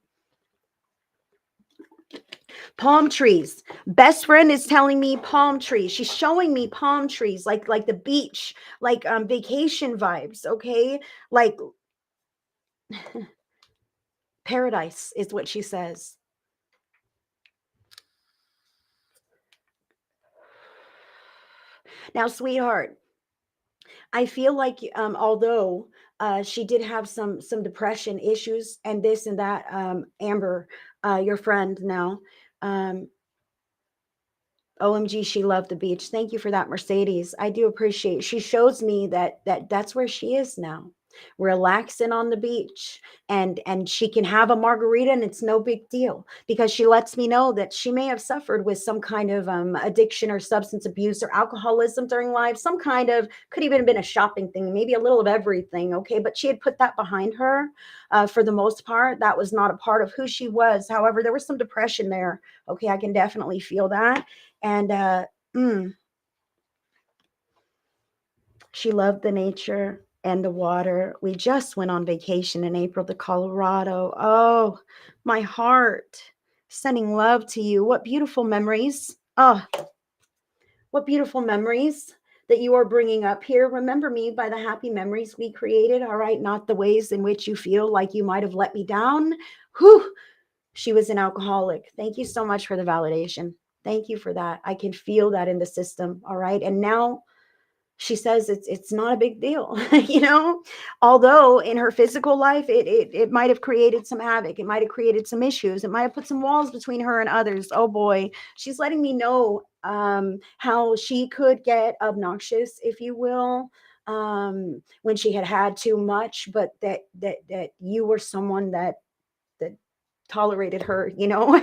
Palm trees. Best friend is telling me palm trees. She's showing me palm trees like the beach, like vacation vibes, okay? Like paradise is what she says. Now, sweetheart, I feel like although she did have some depression issues and this and that, Amber, your friend now, um OMG, she loved the beach. Thank you for that, Mercedes. I do appreciate. She shows me that's where she is now, relaxing on the beach, and she can have a margarita and it's no big deal, because she lets me know that she may have suffered with some kind of addiction or substance abuse or alcoholism during life, some kind of, could even have been a shopping thing, maybe a little of everything. Okay, but she had put that behind her. For the most part, that was not a part of who she was. However, there was some depression there. Okay, I can definitely feel that. And mm, she loved the nature and the water. We just went on vacation in April to Colorado. Oh, my heart. Sending love to you. What beautiful memories. Oh, what beautiful memories that you are bringing up here. Remember me by the happy memories we created, all right? Not the ways in which you feel like you might have let me down. Whew. She was an alcoholic. Thank you so much for the validation. Thank you for that. I can feel that in the system. All right. And now she says it's not a big deal, you know, although in her physical life, it might have created some havoc. It might have created some issues. It might have put some walls between her and others. Oh boy. She's letting me know how she could get obnoxious, if you will, when she had had too much, but that you were someone that tolerated her, you know,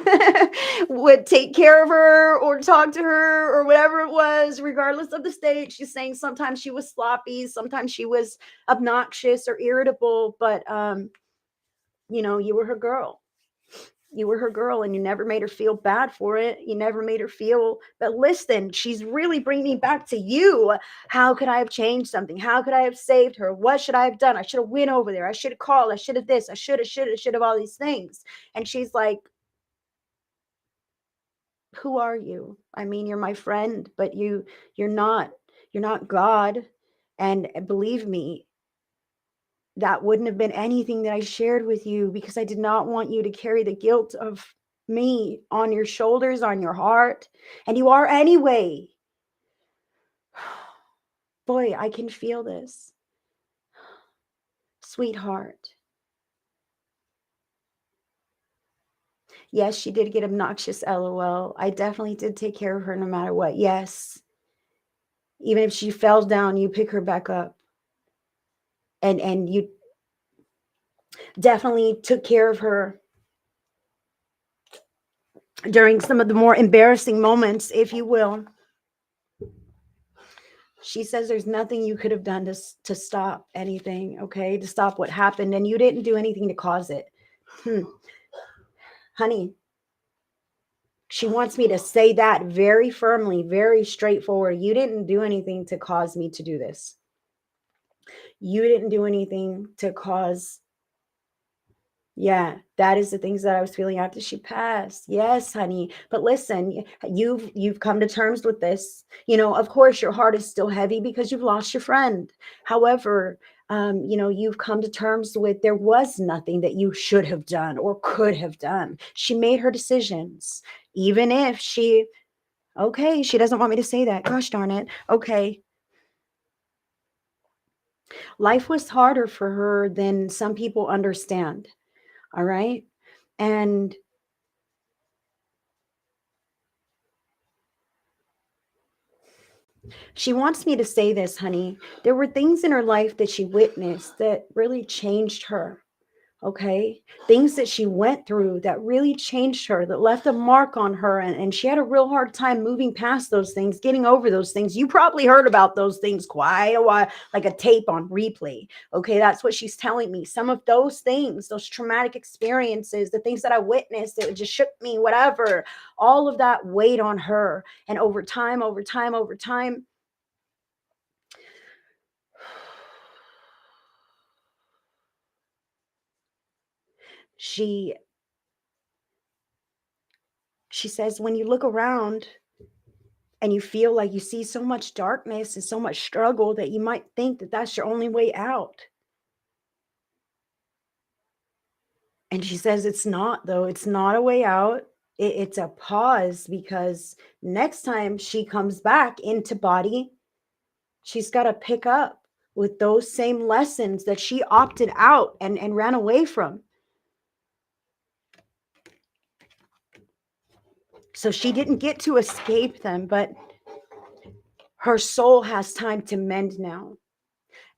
would take care of her or talk to her or whatever it was, regardless of the state. She's saying sometimes she was sloppy, sometimes she was obnoxious or irritable, but you know, you were her girl. You were her girl, and you never made her feel bad for it. You never made her feel, but listen, she's really bringing me back to you. How could I have changed something? How could I have saved her? What should I have done? I should have went over there. I should have called. I should have this. I should have all these things. And she's like, who are you? I mean, you're my friend, but you're not, you're not God. And believe me, that wouldn't have been anything that I shared with you, because I did not want you to carry the guilt of me on your shoulders, on your heart. And you are anyway. Boy, I can feel this. Sweetheart. Yes, she did get obnoxious, LOL. I definitely did take care of her no matter what. Yes. Even if she fell down, you pick her back up. And you definitely took care of her during some of the more embarrassing moments, if you will. She says there's nothing you could have done to stop anything, okay, to stop what happened, and you didn't do anything to cause it. Honey, she wants me to say that very firmly, very straightforward. You didn't do anything to cause me to do this. You didn't do anything to cause. Yeah, that is the things that I was feeling after she passed. Yes, honey. But listen, you've come to terms with this. You know, of course, your heart is still heavy because you've lost your friend. However, you know, you've come to terms with there was nothing that you should have done or could have done. She made her decisions, even if she. Okay, she doesn't want me to say that. Gosh darn it. Okay, life was harder for her than some people understand. All right, and she wants me to say this, honey. There were things in her life that she witnessed that really changed her. Okay. Things that she went through that really changed her, that left a mark on her. And she had a real hard time moving past those things, getting over those things. You probably heard about those things quite a while, like a tape on replay. Okay. That's what she's telling me. Some of those things, those traumatic experiences, the things that I witnessed, that just shook me, whatever, all of that weighed on her. And over time, she she says when you look around and you feel like you see so much darkness and so much struggle that you might think that that's your only way out. And she says it's not, though. It's not a way out. It's a pause, because next time she comes back into body, she's got to pick up with those same lessons that she opted out and ran away from. So she didn't get to escape them, but her soul has time to mend now.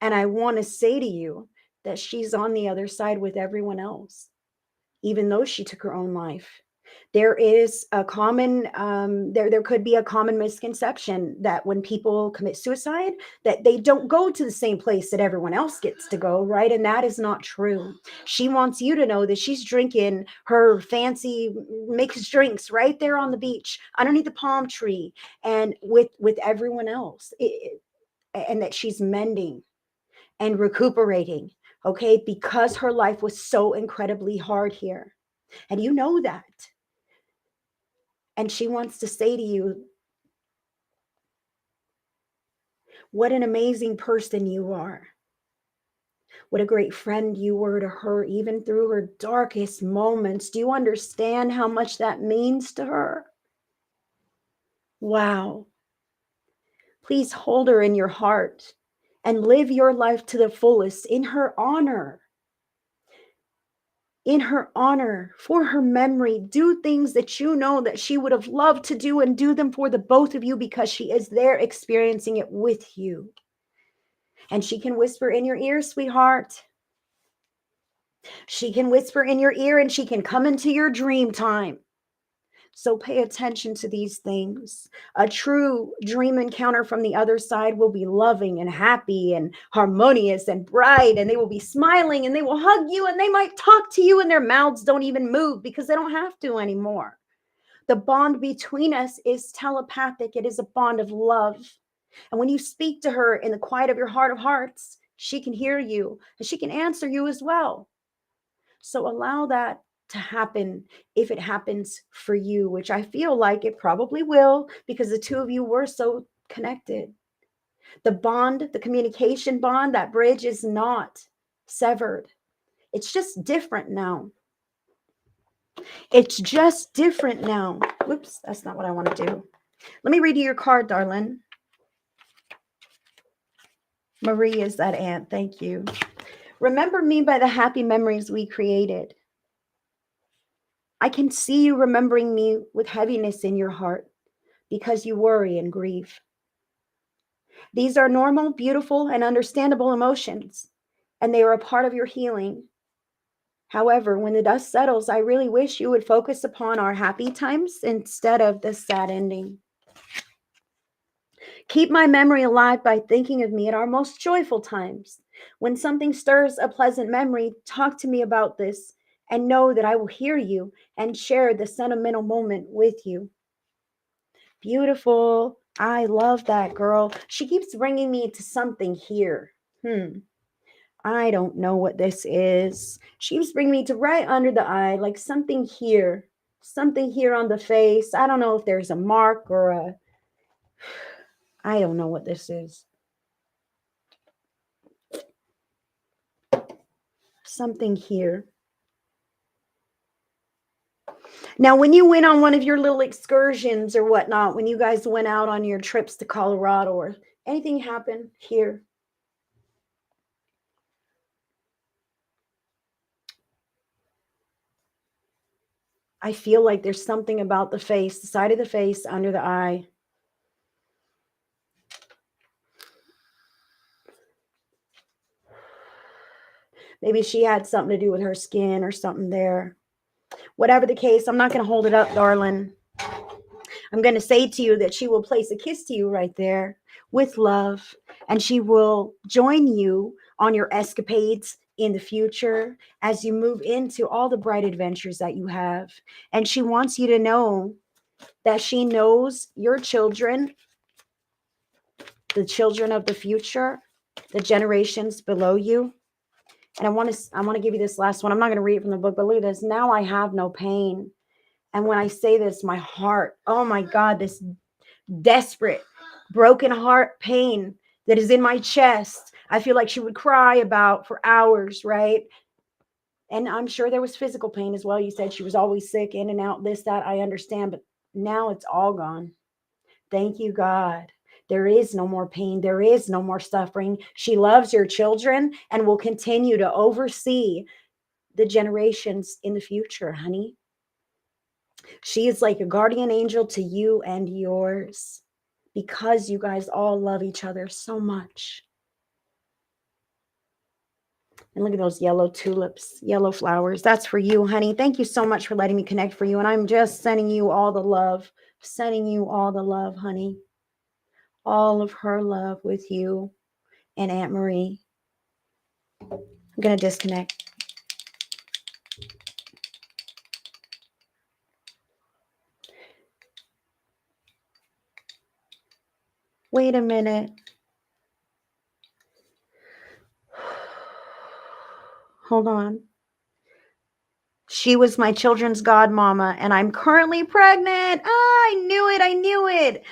And I want to say to you that she's on the other side with everyone else, even though she took her own life. There is a common, there could be a common misconception that when people commit suicide, that they don't go to the same place that everyone else gets to go, right? And that is not true. She wants you to know that she's drinking her fancy mixed drinks right there on the beach, underneath the palm tree, and with everyone else, and that she's mending and recuperating, okay? Because her life was so incredibly hard here. And you know that. And she wants to say to you, what an amazing person you are. What a great friend you were to her, even through her darkest moments. Do you understand how much that means to her? Wow. Please hold her in your heart and live your life to the fullest in her honor. In her honor, for her memory. Do things that you know that she would have loved to do, and do them for the both of you, because she is there experiencing it with you. And she can whisper in your ear, sweetheart. She can whisper in your ear, and she can come into your dream time. So pay attention to these things. A true dream encounter from the other side will be loving and happy and harmonious and bright, and they will be smiling, and they will hug you, and they might talk to you, and their mouths don't even move because they don't have to anymore. The bond between us is telepathic. It is a bond of love. And when you speak to her in the quiet of your heart of hearts, she can hear you and she can answer you as well. So allow that to happen if it happens for you, which I feel like it probably will, because the two of you were so connected. The bond, the communication bond, that bridge is not severed. It's just different now. It's just different now. Whoops, that's not what I want to do. Let me read you your card, darling. Marie is that aunt. Thank you. Remember me by the happy memories we created. I can see you remembering me with heaviness in your heart because you worry and grieve. These are normal, beautiful, and understandable emotions, and they are a part of your healing. However, when the dust settles, I really wish you would focus upon our happy times instead of the sad ending. Keep my memory alive by thinking of me at our most joyful times. When something stirs a pleasant memory, talk to me about this and know that I will hear you and share the sentimental moment with you. Beautiful. I love that, girl. She keeps bringing me to something here. I don't know what this is. She keeps bringing me to right under the eye, like something here on the face. I don't know if there's a mark or I don't know what this is. Something here. Now, when you went on one of your little excursions or whatnot, when you guys went out on your trips to Colorado or anything happened here? I feel like there's something about the face, the side of the face, under the eye. Maybe she had something to do with her skin or something there. Whatever the case, I'm not going to hold it up, darling. I'm going to say to you that she will place a kiss to you right there with love, and she will join you on your escapades in the future as you move into all the bright adventures that you have. And she wants you to know that she knows your children, the children of the future, the generations below you. And I want to give you this last one. I'm not going to read it from the book, but look at this. Now I have no pain. And when I say this, my heart, oh my God, this desperate, broken heart pain that is in my chest, I feel like she would cry about for hours, right? And I'm sure there was physical pain as well. You said she was always sick, in and out, this, that, I understand. But now it's all gone. Thank you, God. There is no more pain. There is no more suffering. She loves your children and will continue to oversee the generations in the future, honey. She is like a guardian angel to you and yours because you guys all love each other so much. And look at those yellow tulips, yellow flowers. That's for you, honey. Thank you so much for letting me connect for you. And I'm just sending you all the love, sending you all the love, honey. All of her love with you and Aunt Marie. I'm going to disconnect. Wait a minute. Hold on. She was my children's godmama, and I'm currently pregnant. Ah, I knew it. I knew it.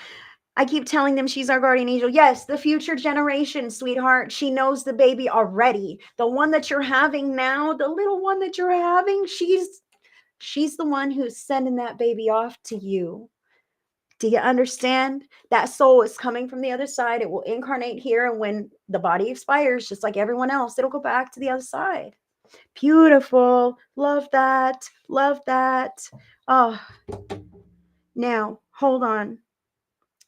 I keep telling them she's our guardian angel. Yes, the future generation, sweetheart. She knows the baby already. The one that you're having now, the little one that you're having, she's the one who's sending that baby off to you. Do you understand? That soul is coming from the other side. It will incarnate here, and when the body expires, just like everyone else, it'll go back to the other side. Beautiful. Love that. Love that. Oh, now hold on.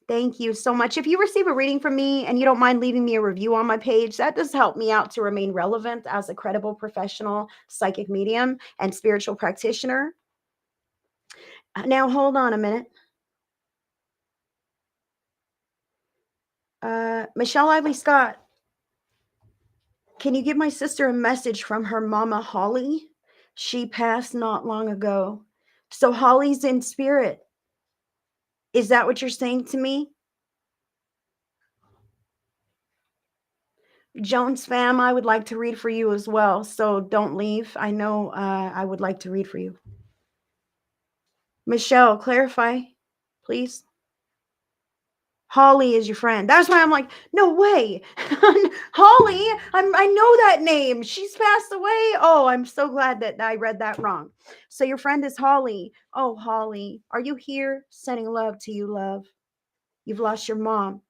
Thank you so much. If you receive a reading from me and you don't mind leaving me a review on my page, that does help me out to remain relevant as a credible professional psychic medium and spiritual practitioner. Now, hold on a minute. Michelle Lively Scott, can you give my sister a message from her mama, Holly? She passed not long ago. So Holly's in spirit. Is that what you're saying to me? Jones fam, I would like to read for you as well. So don't leave. I know I would like to read for you. Michelle, clarify, please. Holly is your friend. That's why I'm like, no way. Holly, I know that name. She's passed away. Oh, I'm so glad that I read that wrong. So your friend is Holly. Oh, Holly, are you here? Sending love to you, love. You've lost your mom.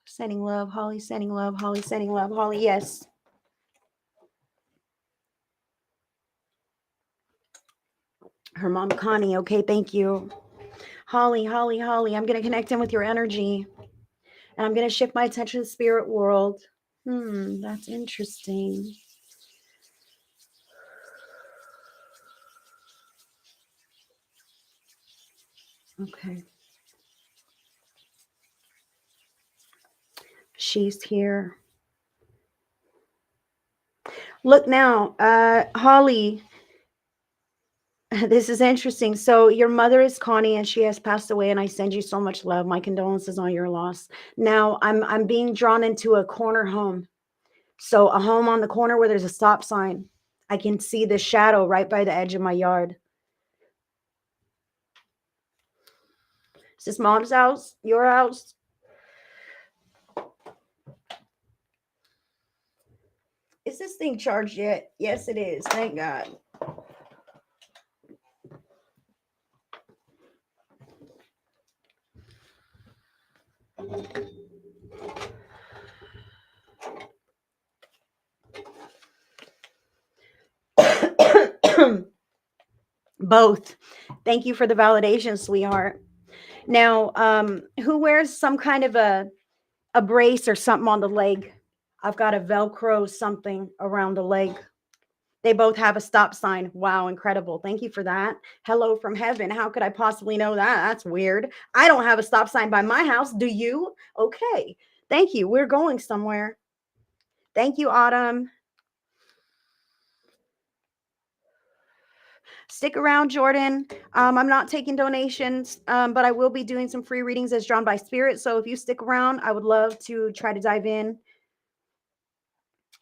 Sending love, Holly, sending love, Holly, sending love, Holly. Yes. Her mom, Connie. Okay, thank you. Holly, Holly, Holly, I'm going to connect in with your energy. And I'm going to shift my attention to the spirit world. That's interesting. Okay. She's here. Look now, Holly. This is interesting. So your mother is Connie and she has passed away, and I send you so much love. My condolences on your loss. Now I'm being drawn into a corner home. So a home on the corner where there's a stop sign. I can see the shadow right by the edge of my yard. Is this mom's house? Your house? Is this thing charged yet? Yes, it is. Thank God. Both. Thank you for the validation, sweetheart. Now, who wears some kind of a brace or something on the leg? I've got a Velcro something around the leg. They both have a stop sign. Wow, incredible. Thank you for that. Hello from heaven. How could I possibly know that? That's weird. I don't have a stop sign by my house. Do you? Okay. Thank you. We're going somewhere. Thank you, Autumn. Stick around, Jordan. I'm not taking donations, but I will be doing some free readings as drawn by spirit. So if you stick around, I would love to try to dive in.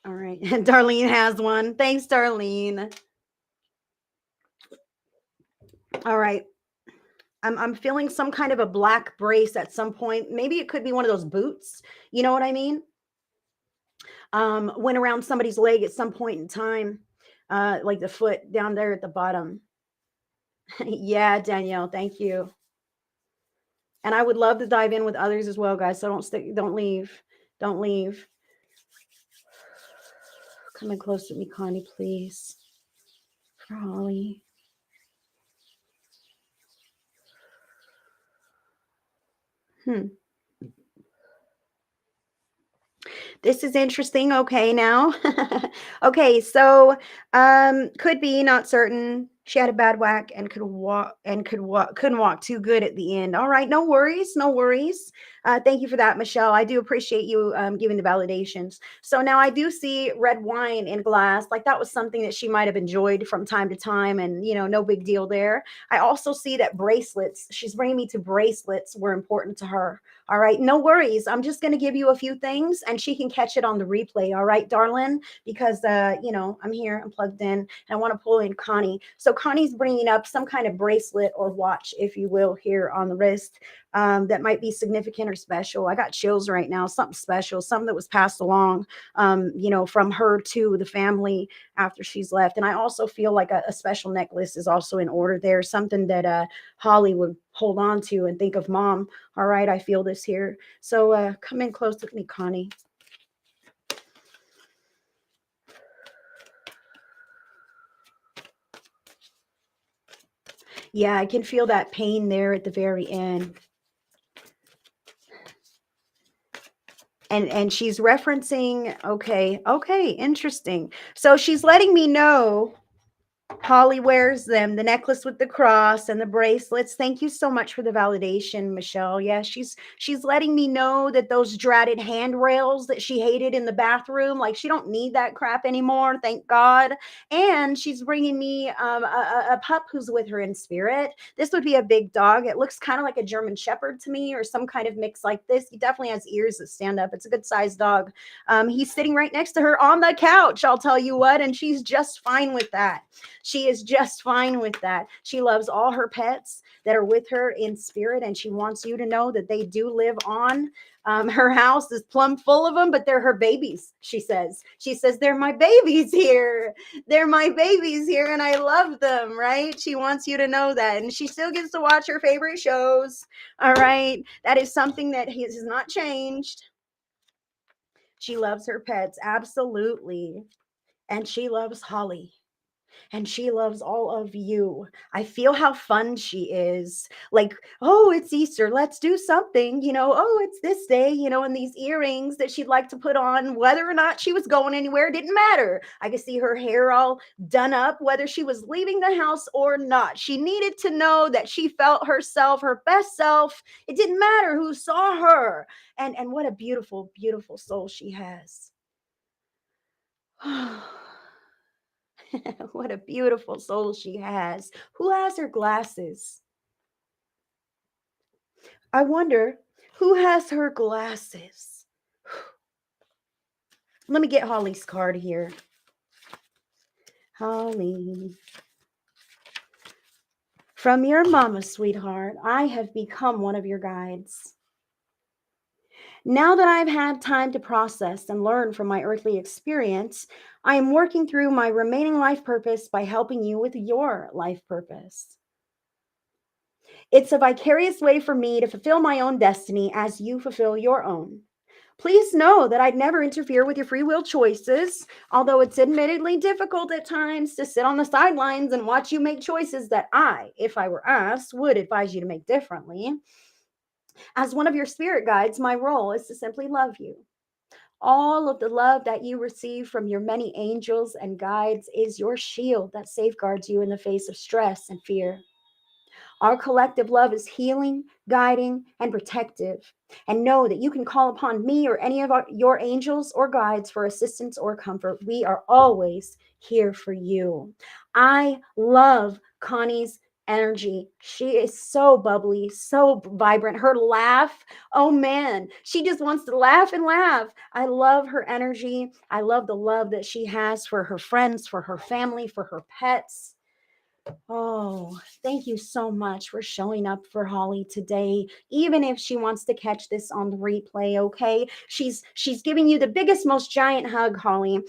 All right. Darlene has one. Thanks, Darlene. All right. I'm feeling some kind of a black brace at some point. Maybe it could be one of those boots. You know what I mean? Went around somebody's leg at some point in time, like the foot down there at the bottom. Yeah, Danielle, thank you. And I would love to dive in with others as well, guys. So don't leave. Don't leave. Come in close to me, Connie, please. for Holly. Hmm. This is interesting. Okay, now. Okay, so could be, not certain. She had a bad whack and couldn't walk too good at the end. All right, no worries, no worries. Thank you for that, Michelle. I do appreciate you giving the validations. So now I do see red wine in glass. Like that was something that she might have enjoyed from time to time, and no big deal there. I also see that bracelets. She's bringing me to bracelets were important to her. All right, no worries. I'm just going to give you a few things and she can catch it on the replay. All right, darling, because I'm here, I'm plugged in, and I want to pull in Connie. So Connie's bringing up some kind of bracelet or watch, if you will, here on the wrist. That might be significant or special. I got chills right now. Something special, something that was passed along, from her to the family after she's left. And I also feel like a special necklace is also in order there, something that Holly would hold on to and think of mom. All right, I feel this here. So come in close with me, Connie. Yeah, I can feel that pain there at the very end. And she's referencing, okay, interesting. So she's letting me know Holly wears them, the necklace with the cross and the bracelets. Thank you so much for the validation, Michelle. Yeah, she's letting me know that those dratted handrails that she hated in the bathroom, like she don't need that crap anymore, thank God. And she's bringing me a pup who's with her in spirit. This would be a big dog. It looks kind of like a German Shepherd to me, or some kind of mix like this. He definitely has ears that stand up. It's a good sized dog. He's sitting right next to her on the couch, I'll tell you what, and she's just fine with that. She is just fine with that. She loves all her pets that are with her in spirit, and she wants you to know that they do live on. Her house is plumb full of them, but they're her babies, she says. She says, they're my babies here. They're my babies here, and I love them, right? She wants you to know that. And she still gets to watch her favorite shows, all right? That is something that has not changed. She loves her pets, absolutely. And she loves Holly. And she loves all of you. I feel how fun she is. Like, oh, it's Easter. Let's do something. Oh, it's this day, and these earrings that she'd like to put on, whether or not she was going anywhere, didn't matter. I could see her hair all done up, whether she was leaving the house or not. She needed to know that she felt herself, her best self. It didn't matter who saw her. And what a beautiful, beautiful soul she has. What a beautiful soul she has. Who has her glasses? I wonder who has her glasses. Let me get Holly's card here. Holly. From your mama, sweetheart, I have become one of your guides. Now that I've had time to process and learn from my earthly experience, I am working through my remaining life purpose by helping you with your life purpose. It's a vicarious way for me to fulfill my own destiny as you fulfill your own. Please know that I'd never interfere with your free will choices, although it's admittedly difficult at times to sit on the sidelines and watch you make choices that I, if I were asked, would advise you to make differently. As one of your spirit guides, my role is to simply love you. All of the love that you receive from your many angels and guides is your shield that safeguards you in the face of stress and fear. Our collective love is healing, guiding, and protective. And know that you can call upon me or any of your angels or guides for assistance or comfort. We are always here for you. I love Connie's energy. She is so bubbly, so vibrant. Her laugh, oh man, she just wants to laugh and laugh. I love her energy. I love the love that she has for her friends, for her family, for her pets. Oh, thank you so much for showing up for Holly today. Even if she wants to catch this on the replay, okay? She's giving you the biggest, most giant hug, Holly.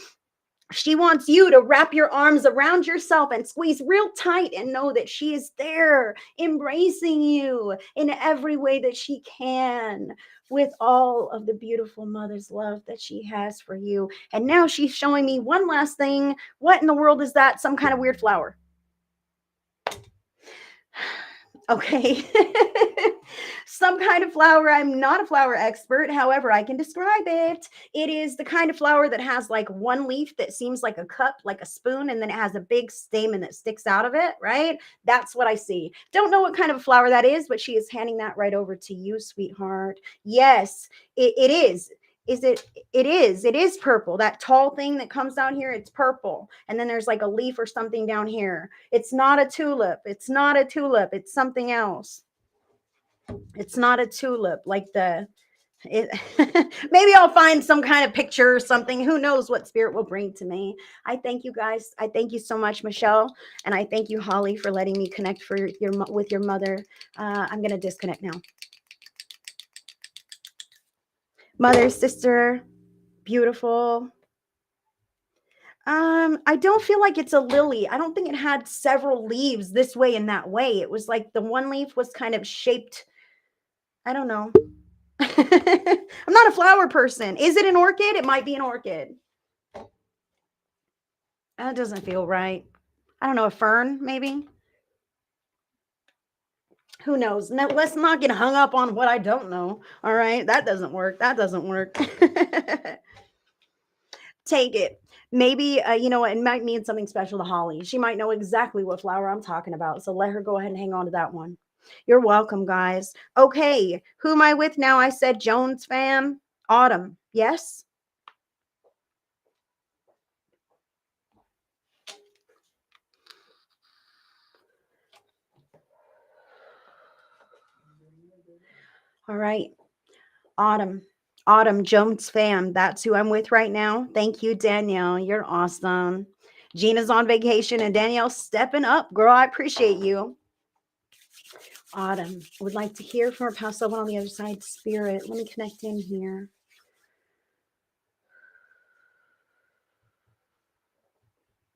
She wants you to wrap your arms around yourself and squeeze real tight and know that she is there, embracing you in every way that she can, with all of the beautiful mother's love that she has for you. And now she's showing me one last thing. What in the world is that? Some kind of weird flower. Okay. Some kind of flower. I'm not a flower expert. However, I can describe it. It is the kind of flower that has like one leaf that seems like a cup, like a spoon, and then it has a big stamen that sticks out of it, right? That's what I see. Don't know what kind of flower that is, but she is handing that right over to you, sweetheart. Yes, it is. Is it? It is. It is purple. That tall thing that comes down here, it's purple. And then there's like a leaf or something down here. It's not a tulip. It's not a tulip. It's something else. It's not a tulip like the it, maybe I'll find some kind of picture or something. Who knows what spirit will bring to me. I thank you guys. I thank you so much, Michelle, and I thank you, Holly, for letting me connect for your with your mother. I'm gonna disconnect now. Mother, sister, beautiful. I don't feel like it's a lily. I don't think it had several leaves this way and that way. It was like the one leaf was kind of shaped. I don't know. I'm not a flower person. Is it an orchid? It might be an orchid. That doesn't feel right. I don't know, a fern, maybe? Who knows? No, let's not get hung up on what I don't know. All right. That doesn't work. That doesn't work. Take it. Maybe, you know, it might mean something special to Holly. She might know exactly what flower I'm talking about. So let her go ahead and hang on to that one. You're welcome, guys. Okay. Who am I with now? I said Jones fam. Autumn. Yes. All right. Autumn. Autumn Jones fam. That's who I'm with right now. Thank you, Danielle. You're awesome. Gina's on vacation and Danielle's stepping up. Girl, I appreciate you. Autumn. I would like to hear from her past someone on the other side. Spirit. Let me connect in here.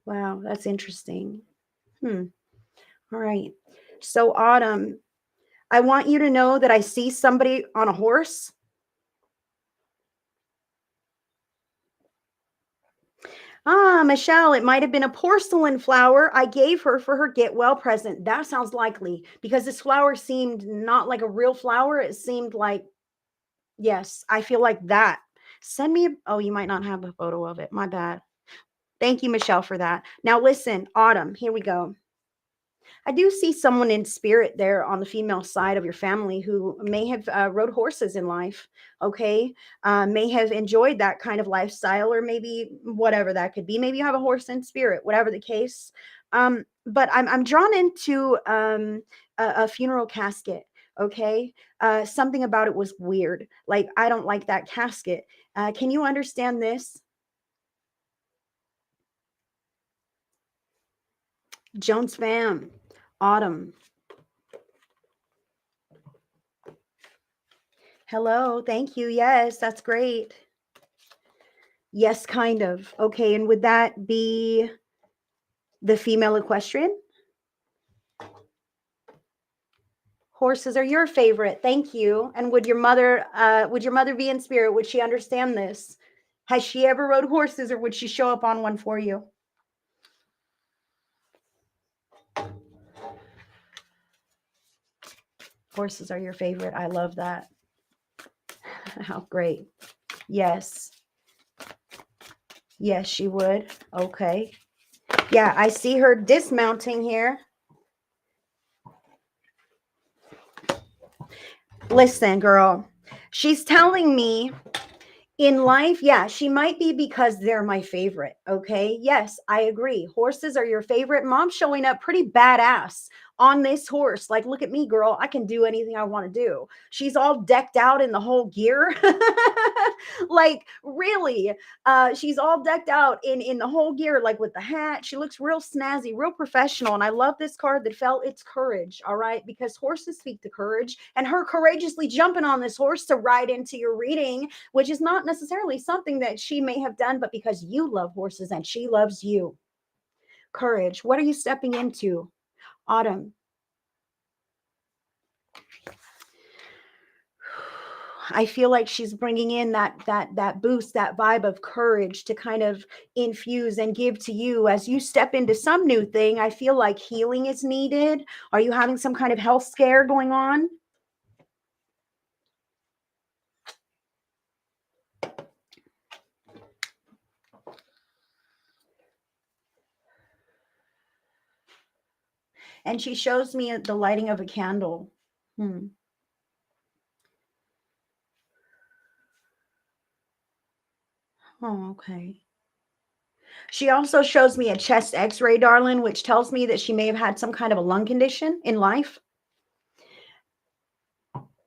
Wow, that's interesting. All right. So, Autumn, I want you to know that I see somebody on a horse. Ah, Michelle, it might have been a porcelain flower I gave her for her get well present. That sounds likely because this flower seemed not like a real flower. It seemed like, yes, I feel like that. Send me, oh, you might not have a photo of it. My bad. Thank you, Michelle, for that. Now, listen, Autumn, here we go. I do see someone in spirit there on the female side of your family who may have rode horses in life, okay? May have enjoyed that kind of lifestyle, or maybe whatever that could be. Maybe you have a horse in spirit, whatever the case. But I'm drawn into a funeral casket, okay? Something about it was weird. Like, I don't like that casket. Can you understand this? Jones fam, Autumn. Hello, thank you. Yes, that's great. Yes, kind of. Okay, and would that be the female equestrian? Horses are your favorite. Thank you. And would your mother be in spirit? Would she understand this? Has she ever rode horses or would she show up on one for you? Horses are your favorite. I love that. How great. Yes. Yes, she would. Okay. Yeah, I see her dismounting here. Listen, girl, she's telling me in life, yeah, she might be because they're my favorite. Okay. Yes, I agree. Horses are your favorite. Mom's showing up pretty badass on this horse. Like, look at me, girl. I can do anything I want to do. She's all decked out in the whole gear. Like, really. She's all decked out in the whole gear, like with the hat. She looks real snazzy, real professional. And I love this card that fell. It's courage. All right. Because horses speak to courage. And her courageously jumping on this horse to ride into your reading, which is not necessarily something that she may have done, but because you love horses and she loves you. Courage. What are you stepping into? Autumn. I feel like she's bringing in that boost, that vibe of courage to kind of infuse and give to you as you step into some new thing. I feel like healing is needed. Are you having some kind of health scare going on? And she shows me the lighting of a candle. Hmm. Oh, okay. She also shows me a chest x-ray, darling, which tells me that she may have had some kind of a lung condition in life.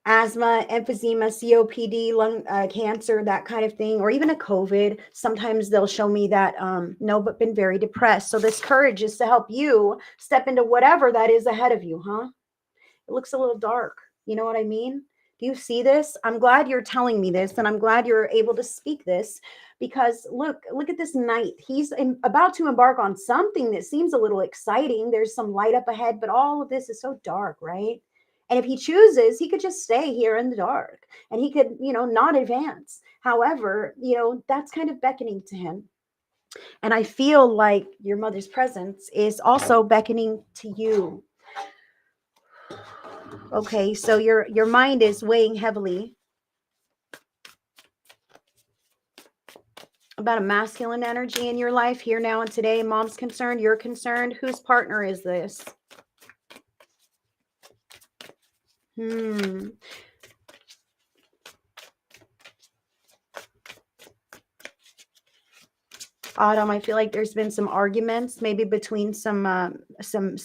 Asthma, emphysema, COPD, lung cancer, that kind of thing, or even a COVID. Sometimes they'll show me that, no, but been very depressed. So this courage is to help you step into whatever that is ahead of you, huh? It looks a little dark. You know what I mean? Do you see this? I'm glad you're telling me this, and I'm glad you're able to speak this because look at this knight. He's about to embark on something that seems a little exciting. There's some light up ahead, but all of this is so dark, right? And if he chooses, he could just stay here in the dark and he could, not advance. However, that's kind of beckoning to him. And I feel like your mother's presence is also beckoning to you. Okay, so your mind is weighing heavily about a masculine energy in your life here now and today. Mom's concerned, you're concerned. Whose partner is this? Autumn, I feel like there's been some arguments, maybe between some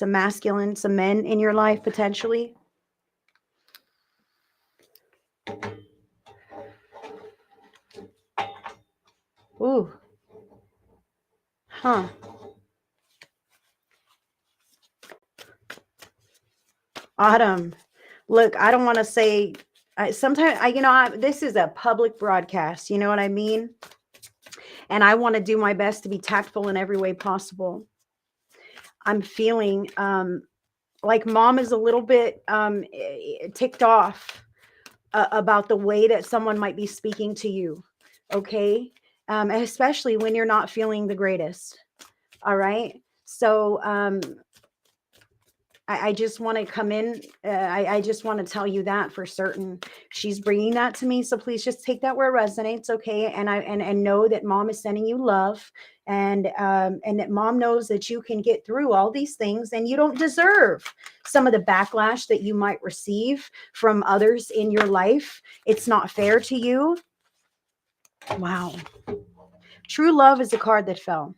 masculine, some men in your life potentially. Ooh. Huh. Autumn. Look, I don't want to say sometimes this is a public broadcast, you know what I mean? And I want to do my best to be tactful in every way possible. I'm feeling like mom is a little bit ticked off about the way that someone might be speaking to you. Okay. Especially when you're not feeling the greatest. All right. So I just want to come in. I just want to tell you that for certain. She's bringing that to me. So please just take that where it resonates. Okay. And know that mom is sending you love and that mom knows that you can get through all these things and you don't deserve some of the backlash that you might receive from others in your life. It's not fair to you. Wow. True love is a card that fell.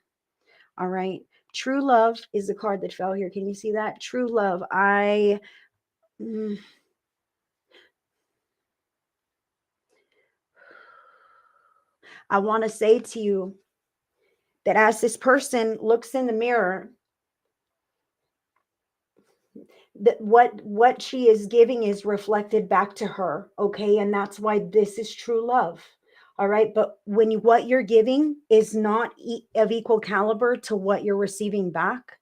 All right. True love is the card that fell here. Can you see that? True love. I want to say to you that as this person looks in the mirror, that what she is giving is reflected back to her. Okay. And that's why this is true love. All right. But when what you're giving is not of equal caliber to what you're receiving back,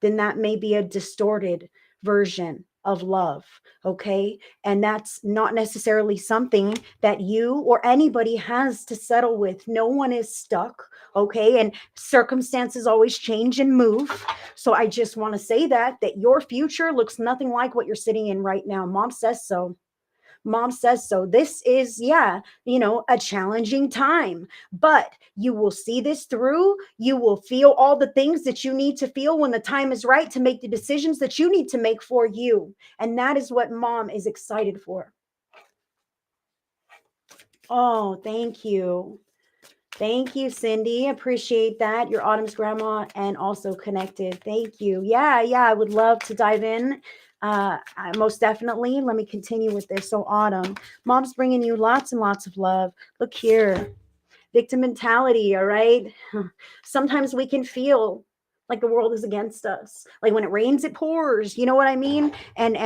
then that may be a distorted version of love. Okay. And that's not necessarily something that you or anybody has to settle with. No one is stuck. Okay. And circumstances always change and move. So I just want to say that your future looks nothing like what you're sitting in right now. Mom says so. Mom says so. This is, yeah, a challenging time, but you will see this through. You will feel all the things that you need to feel when the time is right to make the decisions that you need to make for you. And that is what mom is excited for. Oh, thank you. Thank you, Cindy. Appreciate that. Your Autumn's grandma and also connected. Thank you. Yeah, I would love to dive in. Most definitely. Let me continue with this. So, Autumn, mom's bringing you lots and lots of love. Look here, victim mentality. All right. Sometimes we can feel like the world is against us. Like when it rains, it pours. You know what I mean? And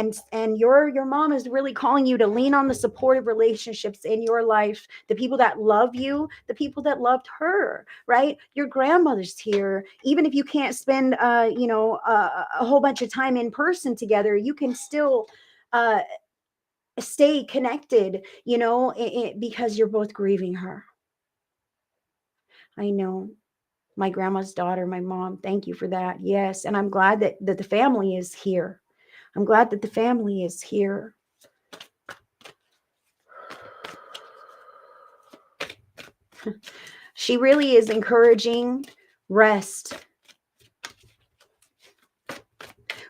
your mom is really calling you to lean on the supportive relationships in your life, the people that love you, the people that loved her, right? Your grandmother's here. Even if you can't spend a whole bunch of time in person together, you can still stay connected, because you're both grieving her. I know. My grandma's daughter, my mom, thank you for that. Yes. And I'm glad that the family is here. I'm glad that the family is here. She really is encouraging rest.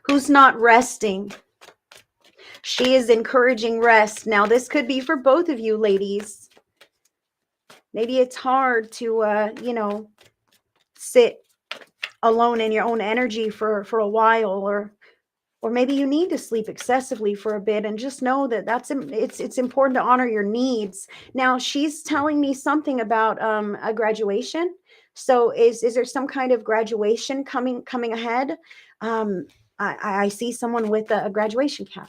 Who's not resting? She is encouraging rest. Now, this could be for both of you, ladies. Maybe it's hard to, sit alone in your own energy for a while, or maybe you need to sleep excessively for a bit, and just know that it's important to honor your needs. Now, she's telling me something about a graduation. So is there some kind of graduation coming ahead? I see someone with a graduation cap.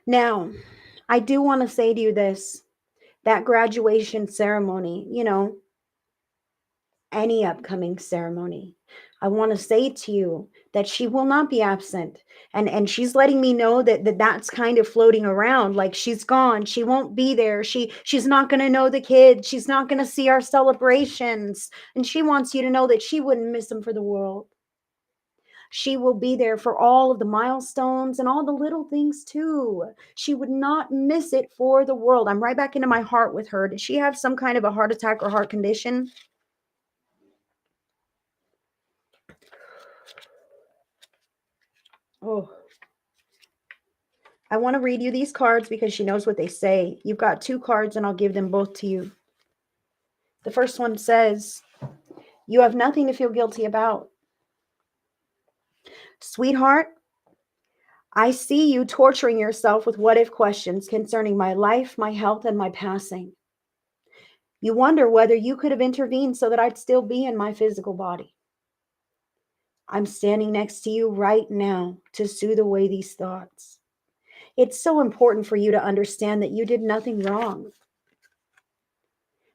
Now, I do want to say to you this, that graduation ceremony, any upcoming ceremony, I want to say to you that she will not be absent. And she's letting me know that's kind of floating around, like she's gone. She won't be there. She's not going to know the kids. She's not going to see our celebrations. And she wants you to know that she wouldn't miss them for the world. She will be there for all of the milestones and all the little things too. She would not miss it for the world. I'm right back into my heart with her. Does she have some kind of a heart attack or heart condition? Oh, I want to read you these cards because she knows what they say. You've got 2 cards and I'll give them both to you. The first one says, you have nothing to feel guilty about. Sweetheart, I see you torturing yourself with what-if questions concerning my life, my health, and my passing. You wonder whether you could have intervened so that I'd still be in my physical body. I'm standing next to you right now to soothe away these thoughts. It's so important for you to understand that you did nothing wrong,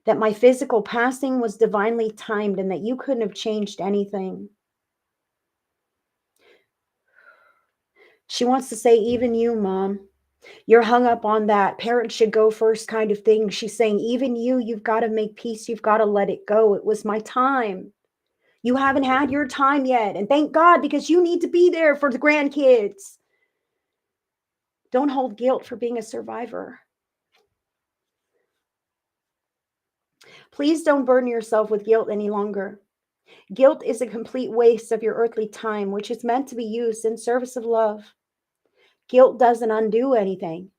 that my physical passing was divinely timed, and that you couldn't have changed anything. She wants to say, even you, Mom, you're hung up on that parents should go first kind of thing. She's saying, even you've got to make peace. You've got to let it go. It was my time. You haven't had your time yet. And thank God, because you need to be there for the grandkids. Don't hold guilt for being a survivor. Please don't burden yourself with guilt any longer. Guilt is a complete waste of your earthly time, which is meant to be used in service of love. Guilt doesn't undo anything.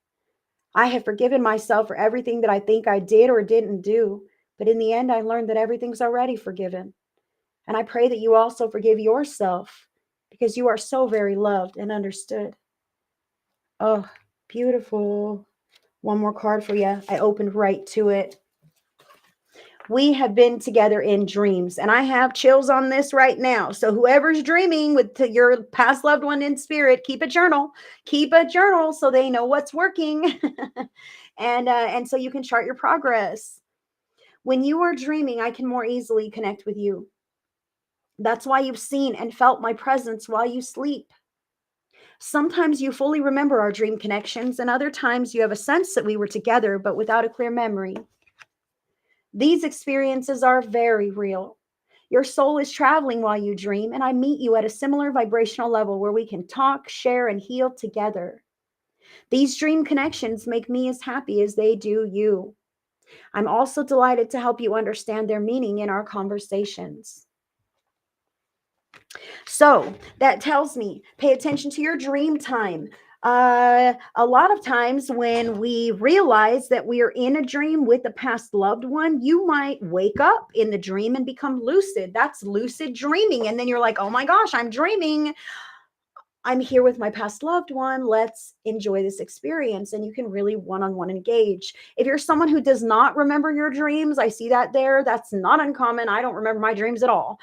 I have forgiven myself for everything that I think I did or didn't do, but in the end, I learned that everything's already forgiven. And I pray that you also forgive yourself, because you are so very loved and understood. Oh, beautiful. One more card for you. I opened right to it. We have been together in dreams, and I have chills on this right now. So whoever's dreaming with your past loved one in spirit, keep a journal. Keep a journal so they know what's working, and so you can chart your progress. When you are dreaming, I can more easily connect with you. That's why you've seen and felt my presence while you sleep. Sometimes you fully remember our dream connections, and other times you have a sense that we were together, but without a clear memory. These experiences are very real. Your soul is traveling while you dream, and I meet you at a similar vibrational level where we can talk, share, and heal together. These dream connections make me as happy as they do you. I'm also delighted to help you understand their meaning in our conversations. So that tells me, pay attention to your dream time. A lot of times when we realize that we are in a dream with a past loved one, you might wake up in the dream and become lucid. That's lucid dreaming. And then you're like, oh my gosh, I'm dreaming. I'm here with my past loved one. Let's enjoy this experience. And you can really one-on-one engage. If you're someone who does not remember your dreams, I see that there. That's not uncommon. I don't remember my dreams at all.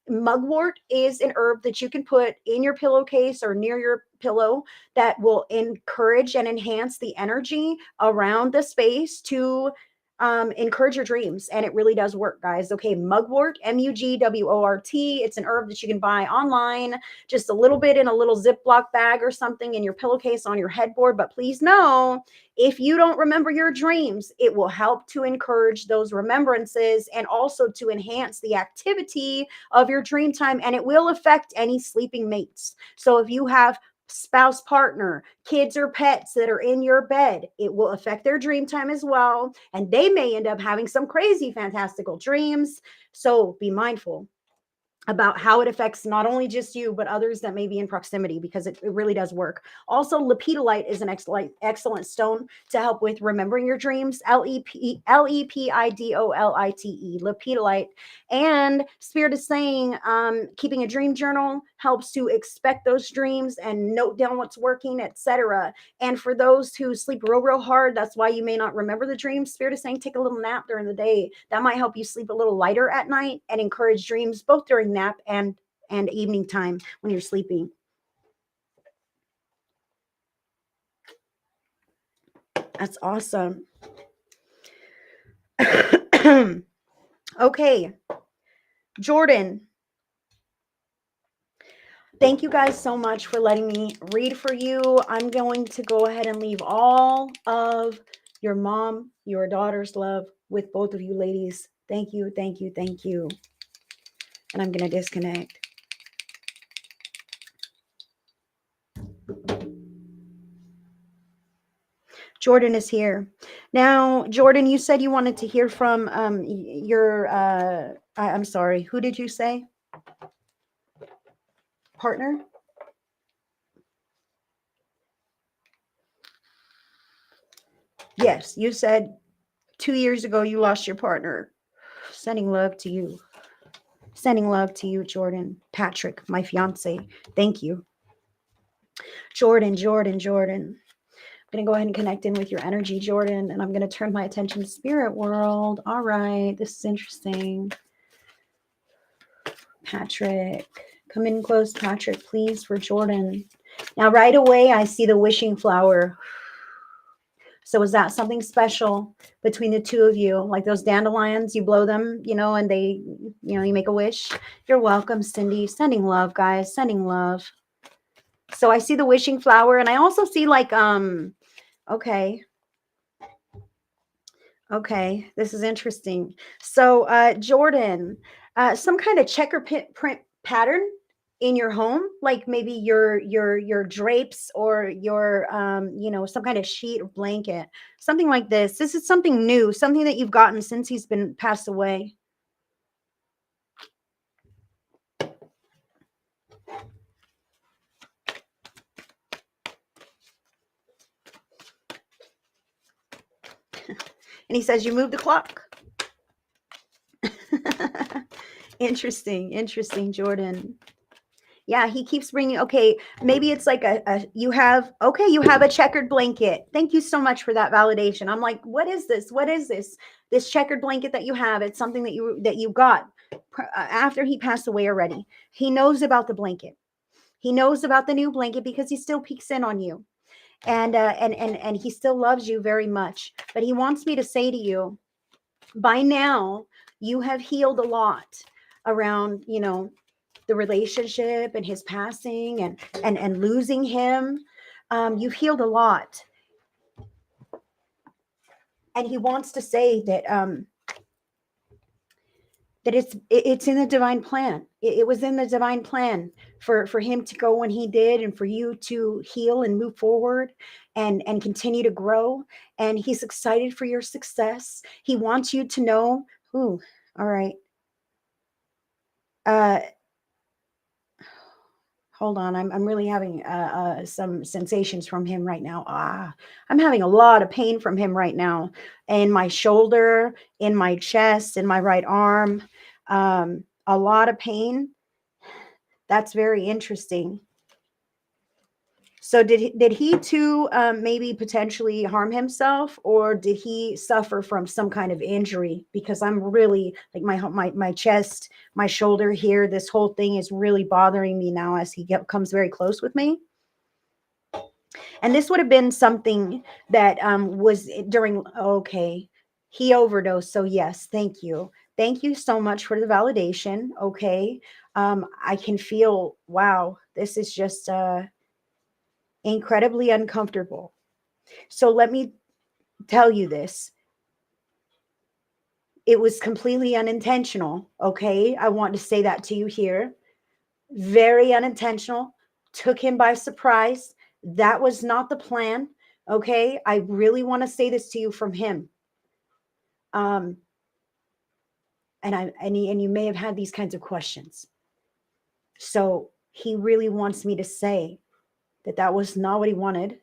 Mugwort is an herb that you can put in your pillowcase or near your pillow that will encourage and enhance the energy around the space to encourage your dreams. And it really does work, guys. Okay, mugwort, Mugwort. It's an herb that you can buy online, just a little bit in a little Ziploc bag or something in your pillowcase on your headboard. But please know, if you don't remember your dreams, it will help to encourage those remembrances and also to enhance the activity of your dream time. And it will affect any sleeping mates. So if you have spouse, partner, kids, or pets that are in your bed, it will affect their dream time as well. And they may end up having some crazy, fantastical dreams. So be mindful about how it affects not only just you, but others that may be in proximity, because it really does work. Also, lepidolite is an excellent stone to help with remembering your dreams. Lepidolite, lepidolite. And Spirit is saying keeping a dream journal helps to expect those dreams and note down what's working, etc. And for those who sleep real hard, that's why you may not remember the dreams. Spirit is saying take a little nap during the day. That might help you sleep a little lighter at night and encourage dreams both during nap and evening time when you're sleeping. That's awesome. Okay, Jordan, thank you guys so much for letting me read for you. I'm going to go ahead and leave all of your mom, your daughter's love with both of you ladies. Thank you, thank you, thank you. And I'm going to disconnect. Jordan is here. Now, Jordan, you said you wanted to hear from your, I'm sorry, who did you say? Partner? Yes, you said 2 years ago you lost your partner. Sending love to you. Sending love to you, Jordan. Patrick, my fiance. Thank you. Jordan. I'm going to go ahead and connect in with your energy, Jordan, and I'm going to turn my attention to spirit world. All right, this is interesting. Patrick, come in close, Patrick, please, for Jordan. Now, right away, I see the wishing flower. So is that something special between the two of you? Like those dandelions, you blow them, and they, you make a wish. You're welcome, Cindy. Sending love, guys. Sending love. So I see the wishing flower, and I also see like, okay, this is interesting. So, Jordan, some kind of checker print pattern in your home, like maybe your drapes or your some kind of sheet or blanket, something like this. This is something new, something that you've gotten since he's been passed away. And he says, you moved the clock. Interesting, Jordan. Yeah, he keeps bringing, okay, maybe it's like you have a checkered blanket. Thank you so much for that validation. I'm like, what is this? This checkered blanket that you have? It's something that you got after he passed away already. He knows about the blanket. He knows about the new blanket because he still peeks in on you. And he still loves you very much. But he wants me to say to you, by now, you have healed a lot around, the relationship and his passing and losing him. You've healed a lot. And he wants to say that that it's in the divine plan. It was in the divine plan for him to go when he did, and for you to heal and move forward and continue to grow. And he's excited for your success. He wants you to know, ooh, all right. Hold on, I'm really having some sensations from him right now. I'm having a lot of pain from him right now, in my shoulder, in my chest, in my right arm. A lot of pain. That's very interesting. So did he too maybe potentially harm himself, or did he suffer from some kind of injury? Because I'm really like my chest, my shoulder here, this whole thing is really bothering me now as he comes very close with me. And this would have been something that was during, okay, he overdosed. So yes, thank you. Thank you so much for the validation. Okay. I can feel, wow, this is just incredibly uncomfortable. So let me tell you this. It was completely unintentional. Okay. I want to say that to you here. Very unintentional. Took him by surprise. That was not the plan. Okay. I really want to say this to you from him. Um, and you may have had these kinds of questions. So he really wants me to say that that was not what he wanted.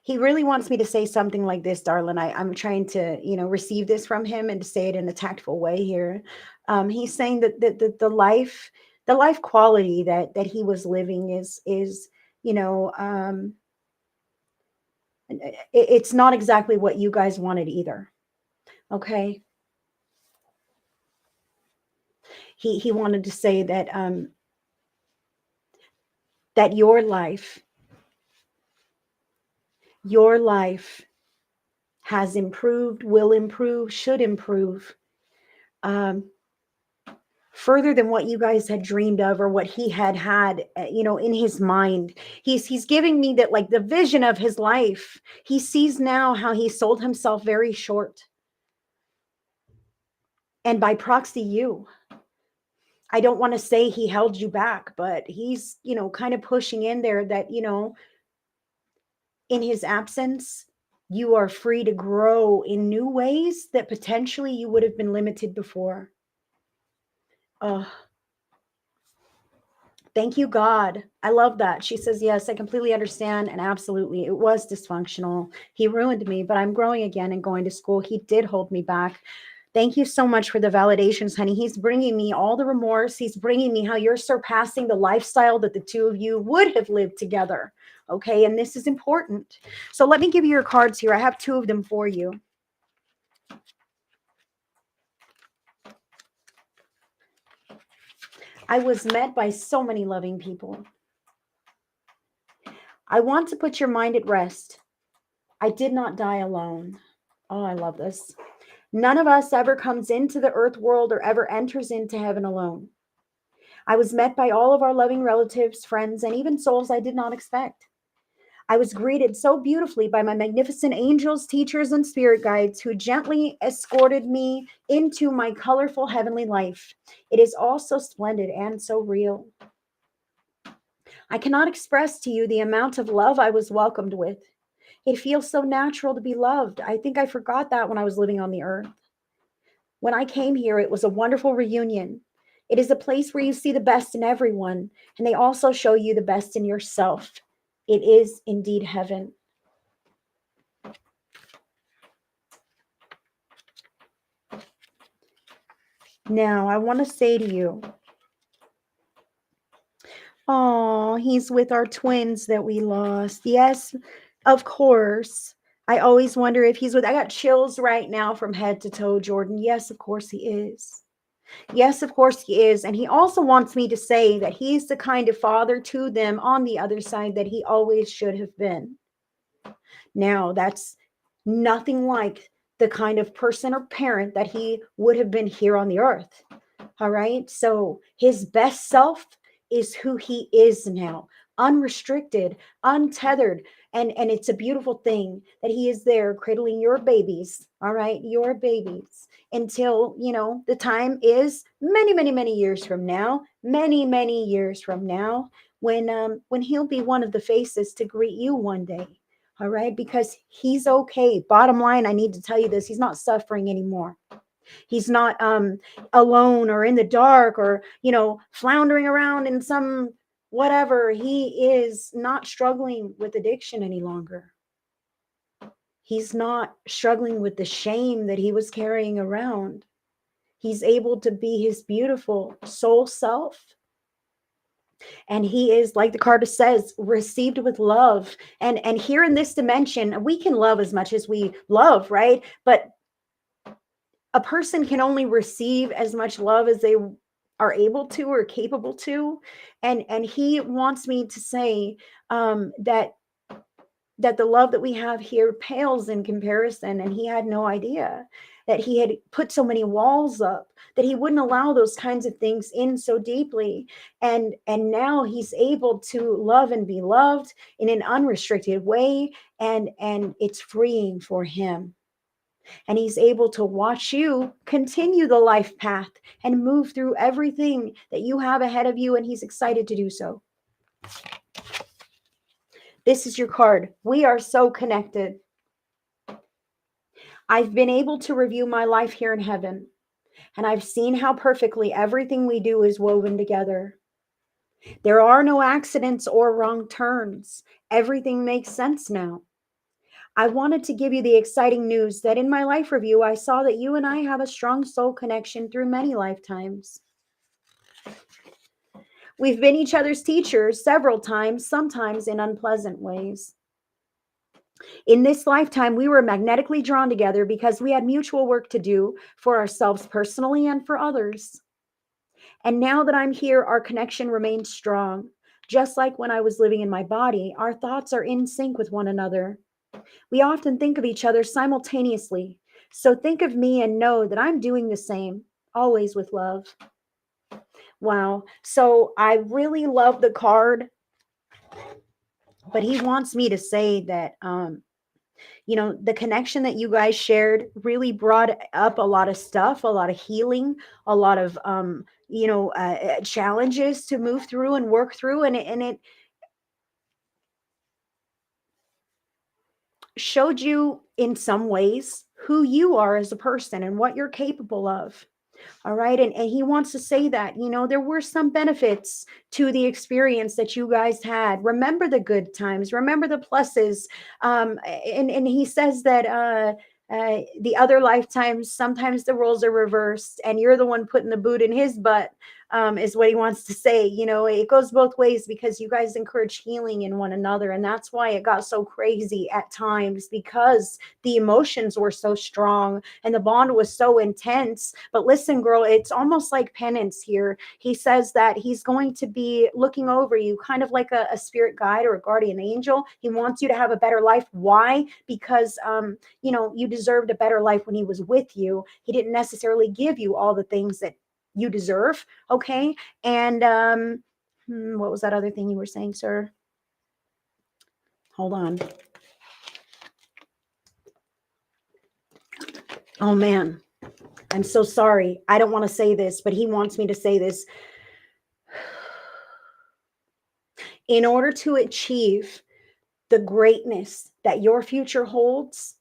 He really wants me to say something like this, darling. I'm trying to, receive this from him and to say it in a tactful way here. He's saying that the life quality that he was living is, you know, it's not exactly what you guys wanted either. Okay. He wanted to say that your life has improved, will improve, should improve, um, further than what you guys had dreamed of or what he had, in his mind. He's giving me that, like, the vision of his life. He sees now how he sold himself very short, and by proxy you. I don't want to say he held you back, but he's, kind of pushing in there that, in his absence, you are free to grow in new ways that potentially you would have been limited before. Oh, thank you, God. I love that. She says, yes, I completely understand. And absolutely, it was dysfunctional. He ruined me, but I'm growing again and going to school. He did hold me back. Thank you so much for the validations, honey. He's bringing me all the remorse. He's bringing me how you're surpassing the lifestyle that the two of you would have lived together. Okay. And this is important. So let me give you your cards here. I have two of them for you. I was met by so many loving people. I want to put your mind at rest. I did not die alone. Oh, I love this. None of us ever comes into the earth world or ever enters into heaven alone. I was met by all of our loving relatives, friends, and even souls I did not expect. I was greeted so beautifully by my magnificent angels, teachers, and spirit guides who gently escorted me into my colorful heavenly life. It is all so splendid and so real. I cannot express to you the amount of love I was welcomed with. It feels so natural to be loved. I think I forgot that when I was living on the earth. When I came here, it was a wonderful reunion. It is a place where you see the best in everyone, and they also show you the best in yourself. It is indeed heaven. Now, I want to say to you, oh, he's with our twins that we lost. Yes, of course. I always wonder if he's with, I got chills right now from head to toe, Jordan. Yes, of course he is. Yes, of course he is. And he also wants me to say that he's the kind of father to them on the other side that he always should have been. Now, that's nothing like the kind of person or parent that he would have been here on the earth. All right. So his best self is who he is now, unrestricted, untethered. And it's a beautiful thing that he is there cradling your babies. All right. Your babies until, the time is many, many, many years from now, when he'll be one of the faces to greet you one day. All right, because he's okay. Bottom line, I need to tell you this, he's not suffering anymore. He's not alone or in the dark or, floundering around in some whatever. He is not struggling with addiction any longer. He's not struggling with the shame that he was carrying around. He's able to be his beautiful soul self. And he is, like the card says, received with love. And here in this dimension, we can love as much as we love, right? But a person can only receive as much love as they are able to or capable to. And he wants me to say that the love that we have here pales in comparison. And he had no idea that he had put so many walls up, that he wouldn't allow those kinds of things in so deeply. And now he's able to love and be loved in an unrestricted way. And it's freeing for him. And he's able to watch you continue the life path and move through everything that you have ahead of you. And he's excited to do so. This is your card. We are so connected. I've been able to review my life here in heaven, and I've seen how perfectly everything we do is woven together. There are no accidents or wrong turns. Everything makes sense now. I wanted to give you the exciting news that in my life review, I saw that you and I have a strong soul connection through many lifetimes. We've been each other's teachers several times, sometimes in unpleasant ways. In this lifetime, we were magnetically drawn together because we had mutual work to do for ourselves personally and for others. And now that I'm here, our connection remains strong. Just like when I was living in my body, our thoughts are in sync with one another. We often think of each other simultaneously. So think of me and know that I'm doing the same, always with love. Wow. So I really love the card, but he wants me to say that, the connection that you guys shared really brought up a lot of stuff, a lot of healing, a lot of, challenges to move through and work through. And it showed you in some ways who you are as a person and what you're capable of. All right. And he wants to say that, there were some benefits to the experience that you guys had. Remember the good times, remember the pluses. And he says that the other lifetimes, sometimes the roles are reversed and you're the one putting the boot in his butt, is what he wants to say. It goes both ways because you guys encourage healing in one another. And that's why it got so crazy at times, because the emotions were so strong and the bond was so intense. But listen, girl, it's almost like penance here. He says that he's going to be looking over you, kind of like a spirit guide or a guardian angel. He wants you to have a better life. Why? Because, you deserved a better life when he was with you. He didn't necessarily give you all the things that you deserve. Okay. And what was that other thing you were saying, sir? Hold on. Oh man, I'm so sorry. I don't want to say this, but he wants me to say this. In order to achieve the greatness that your future holds,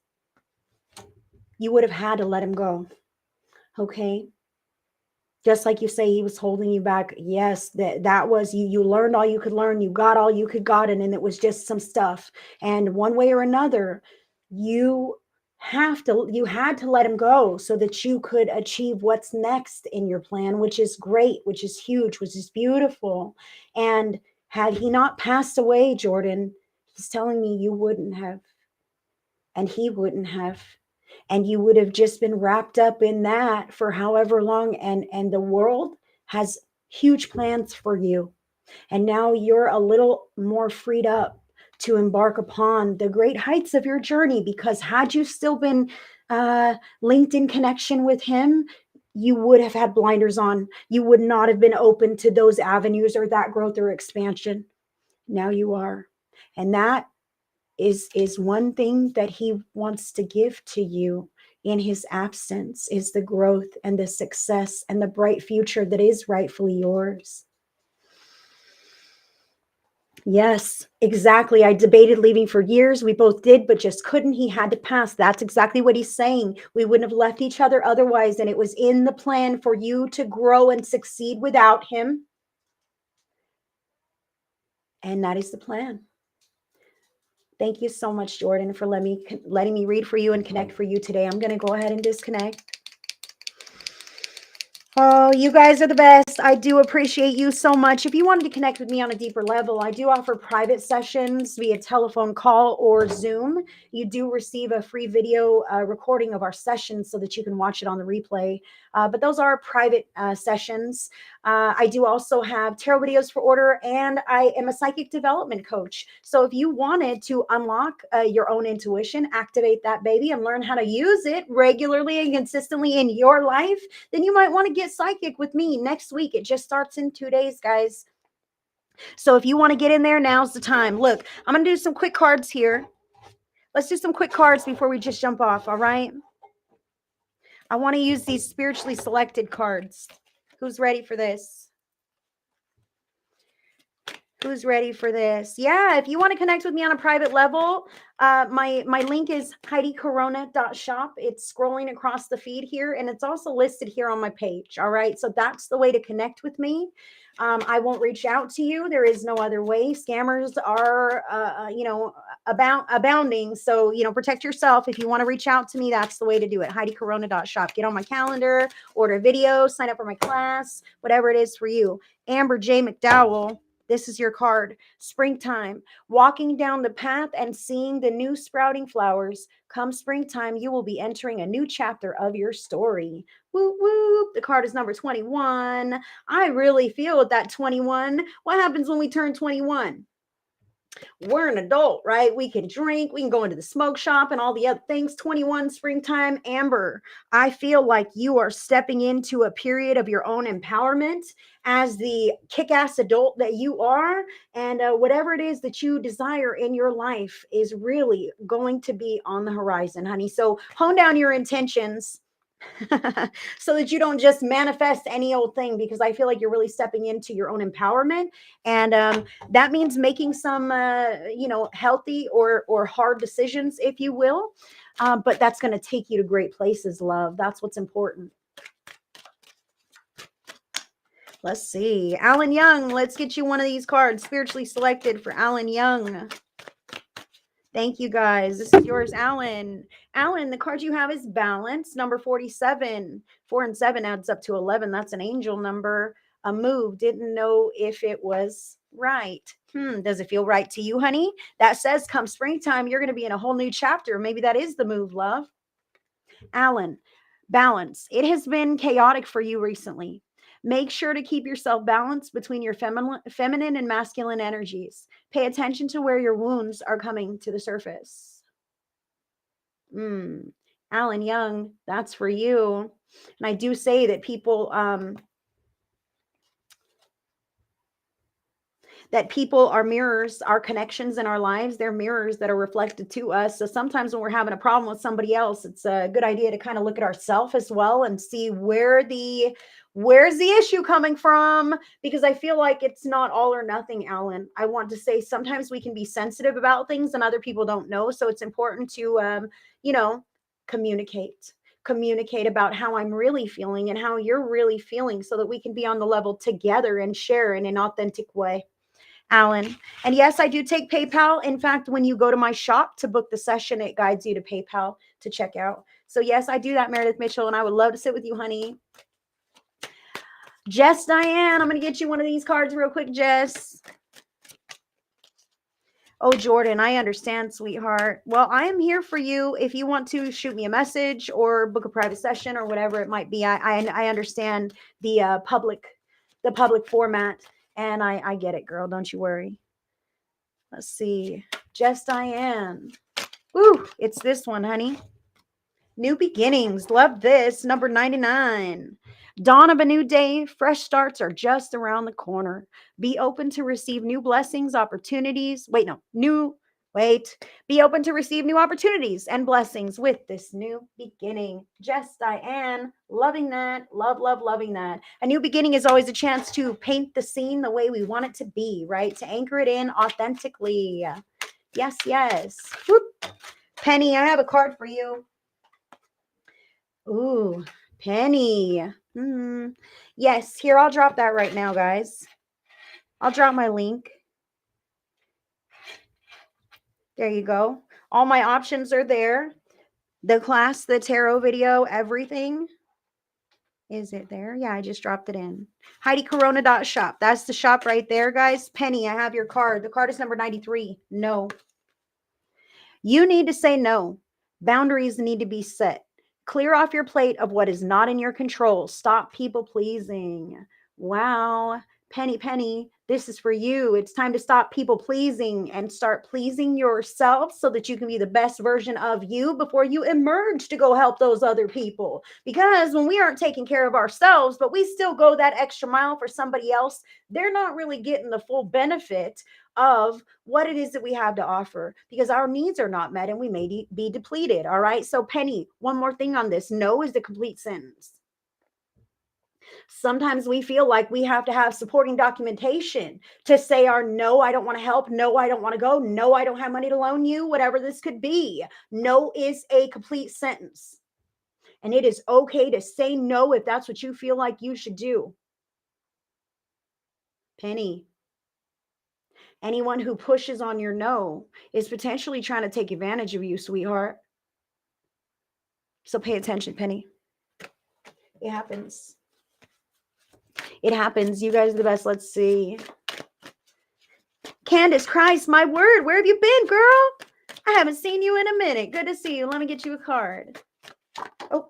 you would have had to let him go. Okay. Just like you say, he was holding you back. Yes, that was you learned all you could learn. You got all you could got, and it was just some stuff. And one way or another, you had to let him go so that you could achieve what's next in your plan, which is great, which is huge, which is beautiful. And had he not passed away, Jordan, he's telling me you wouldn't have, and he wouldn't have. And you would have just been wrapped up in that for however long. And the world has huge plans for you. And now you're a little more freed up to embark upon the great heights of your journey, because had you still been linked in connection with him, you would have had blinders on. You would not have been open to those avenues or that growth or expansion. Now you are. And that is one thing that he wants to give to you in his absence, is the growth and the success and the bright future that is rightfully yours. Yes, exactly. I debated leaving for years. We both did, but just couldn't. He had to pass. That's exactly what he's saying. We wouldn't have left each other otherwise. And it was in the plan for you to grow and succeed without him. And that is the plan. Thank you so much, Jordan, for letting me read for you and connect for you today. I'm going to go ahead and disconnect. Oh, you guys are the best. I do appreciate you so much. If you wanted to connect with me on a deeper level, I do offer private sessions via telephone call or Zoom. You do receive a free video recording of our sessions so that you can watch it on the replay. But those are private sessions. I do also have tarot videos for order, and I am a psychic development coach. So if you wanted to unlock your own intuition, activate that baby, and learn how to use it regularly and consistently in your life, then you might want to get psychic with me next week. It just starts in 2 days, guys. So if you want to get in there, now's the time. Look, I'm going to do some quick cards here. Let's do some quick cards before we just jump off, all right? I want to use these spiritually selected cards. Who's ready for this? Who's ready for this? Yeah, if you want to connect with me on a private level, my link is HeidiCorona.shop. It's scrolling across the feed here, and it's also listed here on my page. All right, so that's the way to connect with me. I won't reach out to you. There is no other way. Scammers are, abounding. So, protect yourself. If you want to reach out to me, that's the way to do it. HeidiCorona.shop. Get on my calendar, order a video, sign up for my class, whatever it is for you. Amber J. McDowell. This is your card. Springtime. Walking down the path and seeing the new sprouting flowers. Come springtime, you will be entering a new chapter of your story. Whoop, whoop. The card is number 21. I really feel that 21. What happens when we turn 21? We're an adult, right? We can drink, we can go into the smoke shop and all the other things. 21, springtime. Amber, I feel like you are stepping into a period of your own empowerment as the kick-ass adult that you are. And whatever it is that you desire in your life is really going to be on the horizon, honey. So hone down your intentions so that you don't just manifest any old thing, because I feel like you're really stepping into your own empowerment. And that means making some, healthy or hard decisions, if you will. But that's going to take you to great places, love. That's what's important. Let's see. Alan Young, let's get you one of these cards spiritually selected for Alan Young. Thank you, guys. This is yours, Alan. Alan, the card you have is balance, number 47. 4 and 7 adds up to 11. That's an angel number. A move. Didn't know if it was right. Does it feel right to you, honey? That says come springtime, you're going to be in a whole new chapter. Maybe that is the move, love. Alan, balance. It has been chaotic for you recently. Make sure to keep yourself balanced between your feminine and masculine energies. Pay attention to where your wounds are coming to the surface. Alan Young, that's for you. And I do say that people are mirrors, our connections in our lives. They're mirrors that are reflected to us. So sometimes when we're having a problem with somebody else, it's a good idea to kind of look at ourselves as well and see where's the issue coming from, because I feel like it's not all or nothing, Alan. I want to say sometimes we can be sensitive about things and other people don't know. So it's important to, communicate about how I'm really feeling and how you're really feeling, so that we can be on the level together and share in an authentic way. Alan. And yes, I do take PayPal. In fact, when you go to my shop to book the session, it guides you to PayPal to check out. So yes, I do that, Meredith Mitchell, and I would love to sit with you, honey. Jess Diane, I'm going to get you one of these cards real quick, Jess. Oh, Jordan, I understand, sweetheart. Well, I am here for you. If you want to shoot me a message or book a private session or whatever it might be, I understand the public format. And I get it, girl. Don't you worry. Let's see. Jess Diane. Ooh, it's this one, honey. New beginnings. Love this. Number 99. Dawn of a new day. Fresh starts are just around the corner. Be open to receive new blessings, opportunities. Wait, no. Wait. Be open to receive new opportunities and blessings with this new beginning. Jess, Diane, loving that. Love, love, loving that. A new beginning is always a chance to paint the scene the way we want it to be, right? To anchor it in authentically. Yes, yes. Whoop. Penny, I have a card for you. Ooh, Penny. Yes, here, I'll drop that right now, guys. I'll drop my link. There you go. All my options are there. The class, the tarot video, everything. Is it there? Yeah, I just dropped it in. HeidiCorona.shop. That's the shop right there, guys. Penny, I have your card. The card is number 93. No. You need to say no. Boundaries need to be set. Clear off your plate of what is not in your control. Stop people pleasing. Wow. Penny, Penny, this is for you. It's time to stop people pleasing and start pleasing yourself so that you can be the best version of you before you emerge to go help those other people. Because when we aren't taking care of ourselves, but we still go that extra mile for somebody else, they're not really getting the full benefit of what it is that we have to offer, because our needs are not met and we may be depleted. All right. So Penny, one more thing on this. No is the complete sentence. Sometimes we feel like we have to have supporting documentation to say our no, I don't want to help. No, I don't want to go. No, I don't have money to loan you, whatever this could be. No is a complete sentence. And it is okay to say no if that's what you feel like you should do. Penny, anyone who pushes on your no is potentially trying to take advantage of you, sweetheart. So pay attention, Penny. It happens. It happens. You guys are the best. Let's see. Candace, Christ, my word. Where have you been, girl? I haven't seen you in a minute. Good to see you. Let me get you a card. Oh,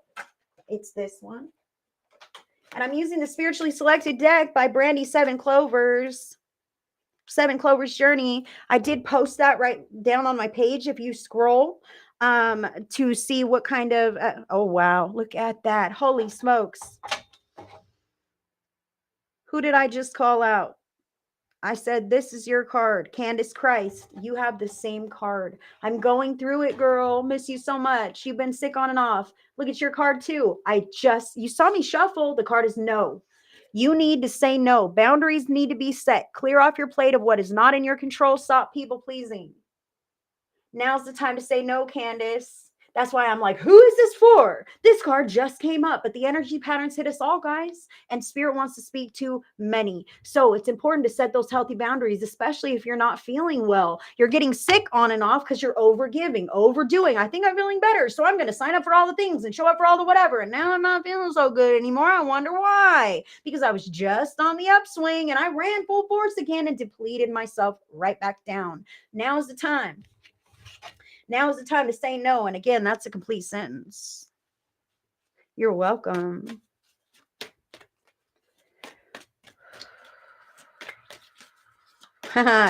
it's this one. And I'm using the Spiritually Selected deck by Brandy Seven Clovers Journey. I did post that right down on my page if you scroll to see what kind of, oh, wow. Look at that. Holy smokes. Who did I just call out? I said, this is your card. Candace Christ, you have the same card. I'm going through it, girl. Miss you so much. You've been sick on and off. Look at your card too. You saw me shuffle. The card is no. You need to say no. Boundaries need to be set. Clear off your plate of what is not in your control. Stop people pleasing. Now's the time to say no, Candace. That's why I'm like, who is this for? This card just came up, but the energy patterns hit us all, guys. And Spirit wants to speak to many. So it's important to set those healthy boundaries, especially if you're not feeling well. You're getting sick on and off because you're overgiving, overdoing. I think I'm feeling better, so I'm going to sign up for all the things and show up for all the whatever. And now I'm not feeling so good anymore. I wonder why. Because I was just on the upswing and I ran full force again and depleted myself right back down. Now is the time. Now is the time to say no. And again, that's a complete sentence. You're welcome.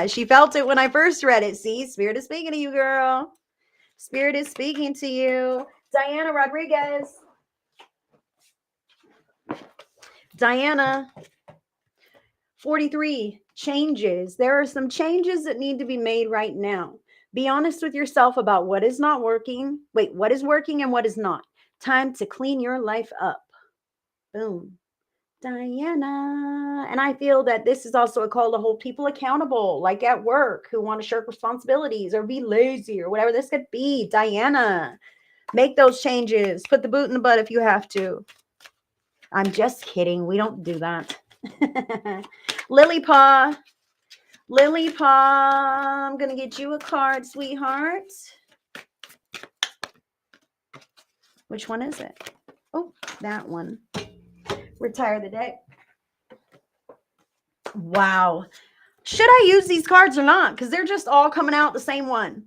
She felt it when I first read it. See, Spirit is speaking to you, girl. Spirit is speaking to you. Diana Rodriguez. Diana, 43, changes. There are some changes that need to be made right now. Be honest with yourself about what is not working. Wait, what is working and what is not. Time to clean your life up. Boom. Diana. And I feel that this is also a call to hold people accountable, like at work, who want to shirk responsibilities or be lazy or whatever this could be. Diana, make those changes. Put the boot in the butt if you have to. I'm just kidding. We don't do that. Lily Paw. Lily Paw, I'm going to get you a card, sweetheart. Which one is it? Oh, that one. Retire the deck. Wow. Should I use these cards or not? Because they're just all coming out the same one.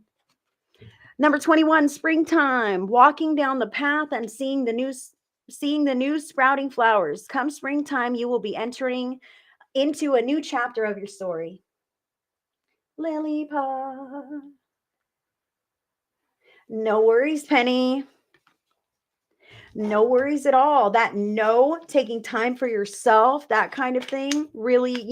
Number 21, springtime. Walking down the path and seeing the new sprouting flowers. Come springtime, you will be entering into a new chapter of your story. Lily Paw. No worries, Penny. No worries at all. That no, taking time for yourself, that kind of thing, really,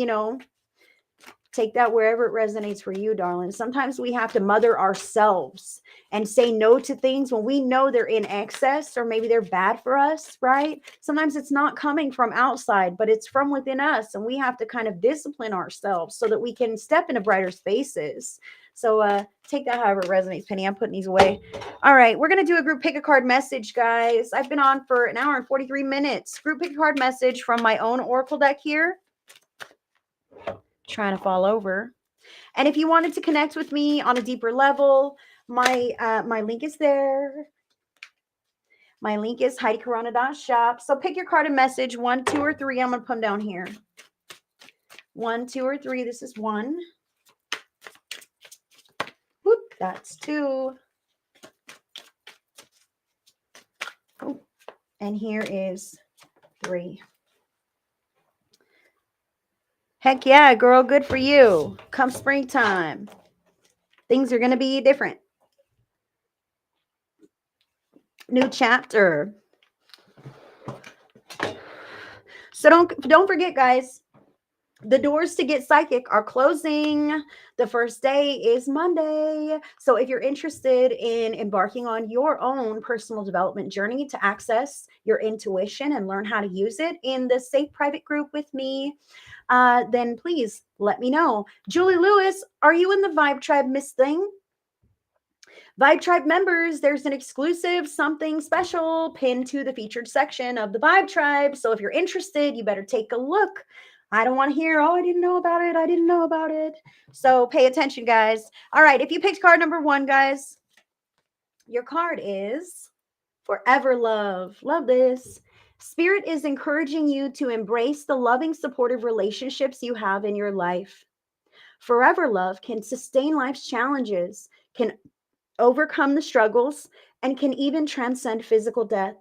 Take that wherever it resonates for you, darling. Sometimes we have to mother ourselves and say no to things when we know they're in excess or maybe they're bad for us, right? Sometimes it's not coming from outside, but it's from within us. And we have to kind of discipline ourselves so that we can step into brighter spaces. So take that however it resonates, Penny. I'm putting these away. All right, we're going to do a group pick a card message, guys. I've been on for an hour and 43 minutes. Group pick a card message from my own Oracle deck here. Trying to fall over. And if you wanted to connect with me on a deeper level, my link is there. My link is HeidiCorona.shop. So pick your card and message 1, 2, or 3. I'm going to put them down here. 1, 2, or 3. This is 1. Whoop, that's 2. Oh, and here is 3. Heck yeah, girl. Good for you. Come springtime, things are going to be different. New chapter. So don't forget, guys, the doors to get psychic are closing. The first day is Monday. So if you're interested in embarking on your own personal development journey to access your intuition and learn how to use it in the safe private group with me, then please let me know. Julie Lewis, are you in the Vibe Tribe, Miss Thing? Vibe Tribe members, there's an exclusive something special pinned to the featured section of the Vibe Tribe. So if you're interested, you better take a look. I don't want to hear, oh, I didn't know about it. I didn't know about it. So pay attention, guys. All right. If you picked card number 1, guys, your card is Forever Love. Love this. Spirit is encouraging you to embrace the loving, supportive relationships you have in your life. Forever Love can sustain life's challenges, can overcome the struggles, and can even transcend physical death.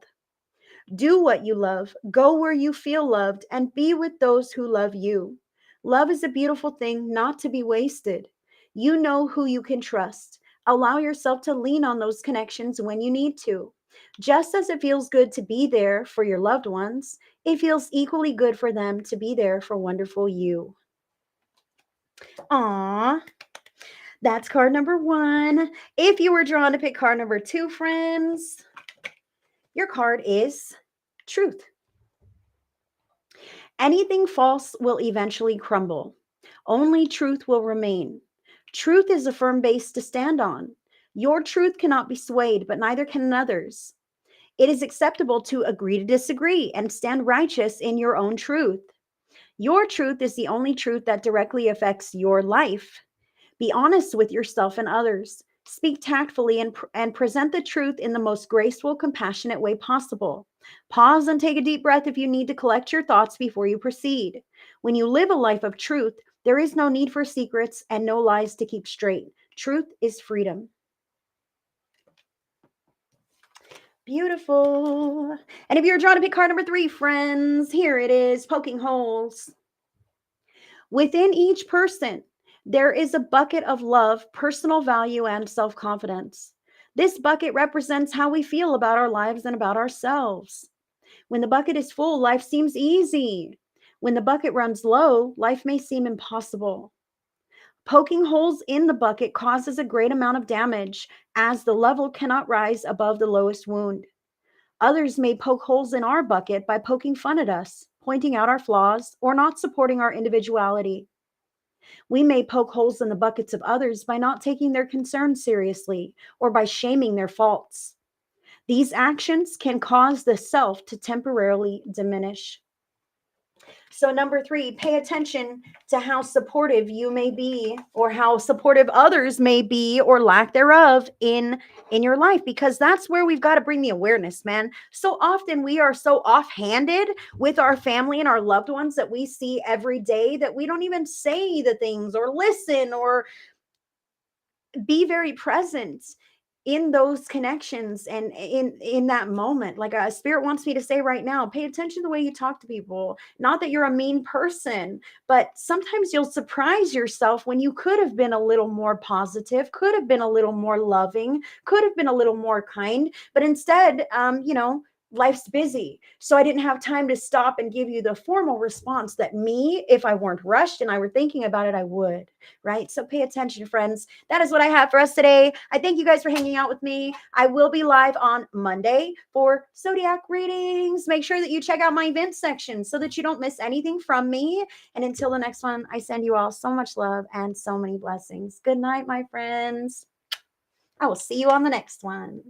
Do what you love, go where you feel loved, and be with those who love you. Love is a beautiful thing not to be wasted. You know who you can trust. Allow yourself to lean on those connections when you need to. Just as it feels good to be there for your loved ones, it feels equally good for them to be there for wonderful you. Aww. That's card number 1. If you were drawn to pick card number 2, friends, your card is Truth. Anything false will eventually crumble. Only truth will remain. Truth is a firm base to stand on. Your truth cannot be swayed, but neither can another's. It is acceptable to agree to disagree and stand righteous in your own truth. Your truth is the only truth that directly affects your life. Be honest with yourself and others. Speak tactfully and present the truth in the most graceful, compassionate way possible. Pause and take a deep breath if you need to collect your thoughts before you proceed. When you live a life of truth, there is no need for secrets and no lies to keep straight. Truth is freedom. Beautiful. And if you're drawn to pick card number 3, friends, here it is, poking holes. Within each person, there is a bucket of love, personal value, and self-confidence. This bucket represents how we feel about our lives and about ourselves. When the bucket is full, life seems easy. When the bucket runs low, life may seem impossible. Poking holes in the bucket causes a great amount of damage, as the level cannot rise above the lowest wound. Others may poke holes in our bucket by poking fun at us, pointing out our flaws, or not supporting our individuality. We may poke holes in the buckets of others by not taking their concerns seriously or by shaming their faults. These actions can cause the self to temporarily diminish. So number 3, pay attention to how supportive you may be, or how supportive others may be, or lack thereof in your life, because that's where we've got to bring the awareness, man. So often we are so offhanded with our family and our loved ones that we see every day that we don't even say the things or listen or be very present in those connections and in that moment. Like a spirit wants me to say right now, pay attention to the way you talk to people. Not that you're a mean person, but sometimes you'll surprise yourself when you could have been a little more positive, could have been a little more loving, could have been a little more kind, but instead, life's busy. So I didn't have time to stop and give you the formal response that me, if I weren't rushed and I were thinking about it, I would, right? So pay attention, friends. That is what I have for us today. I thank you guys for hanging out with me. I will be live on Monday for zodiac readings. Make sure that you check out my event section so that you don't miss anything from me. And until the next one, I send you all so much love and so many blessings. Good night, my friends. I will see you on the next one.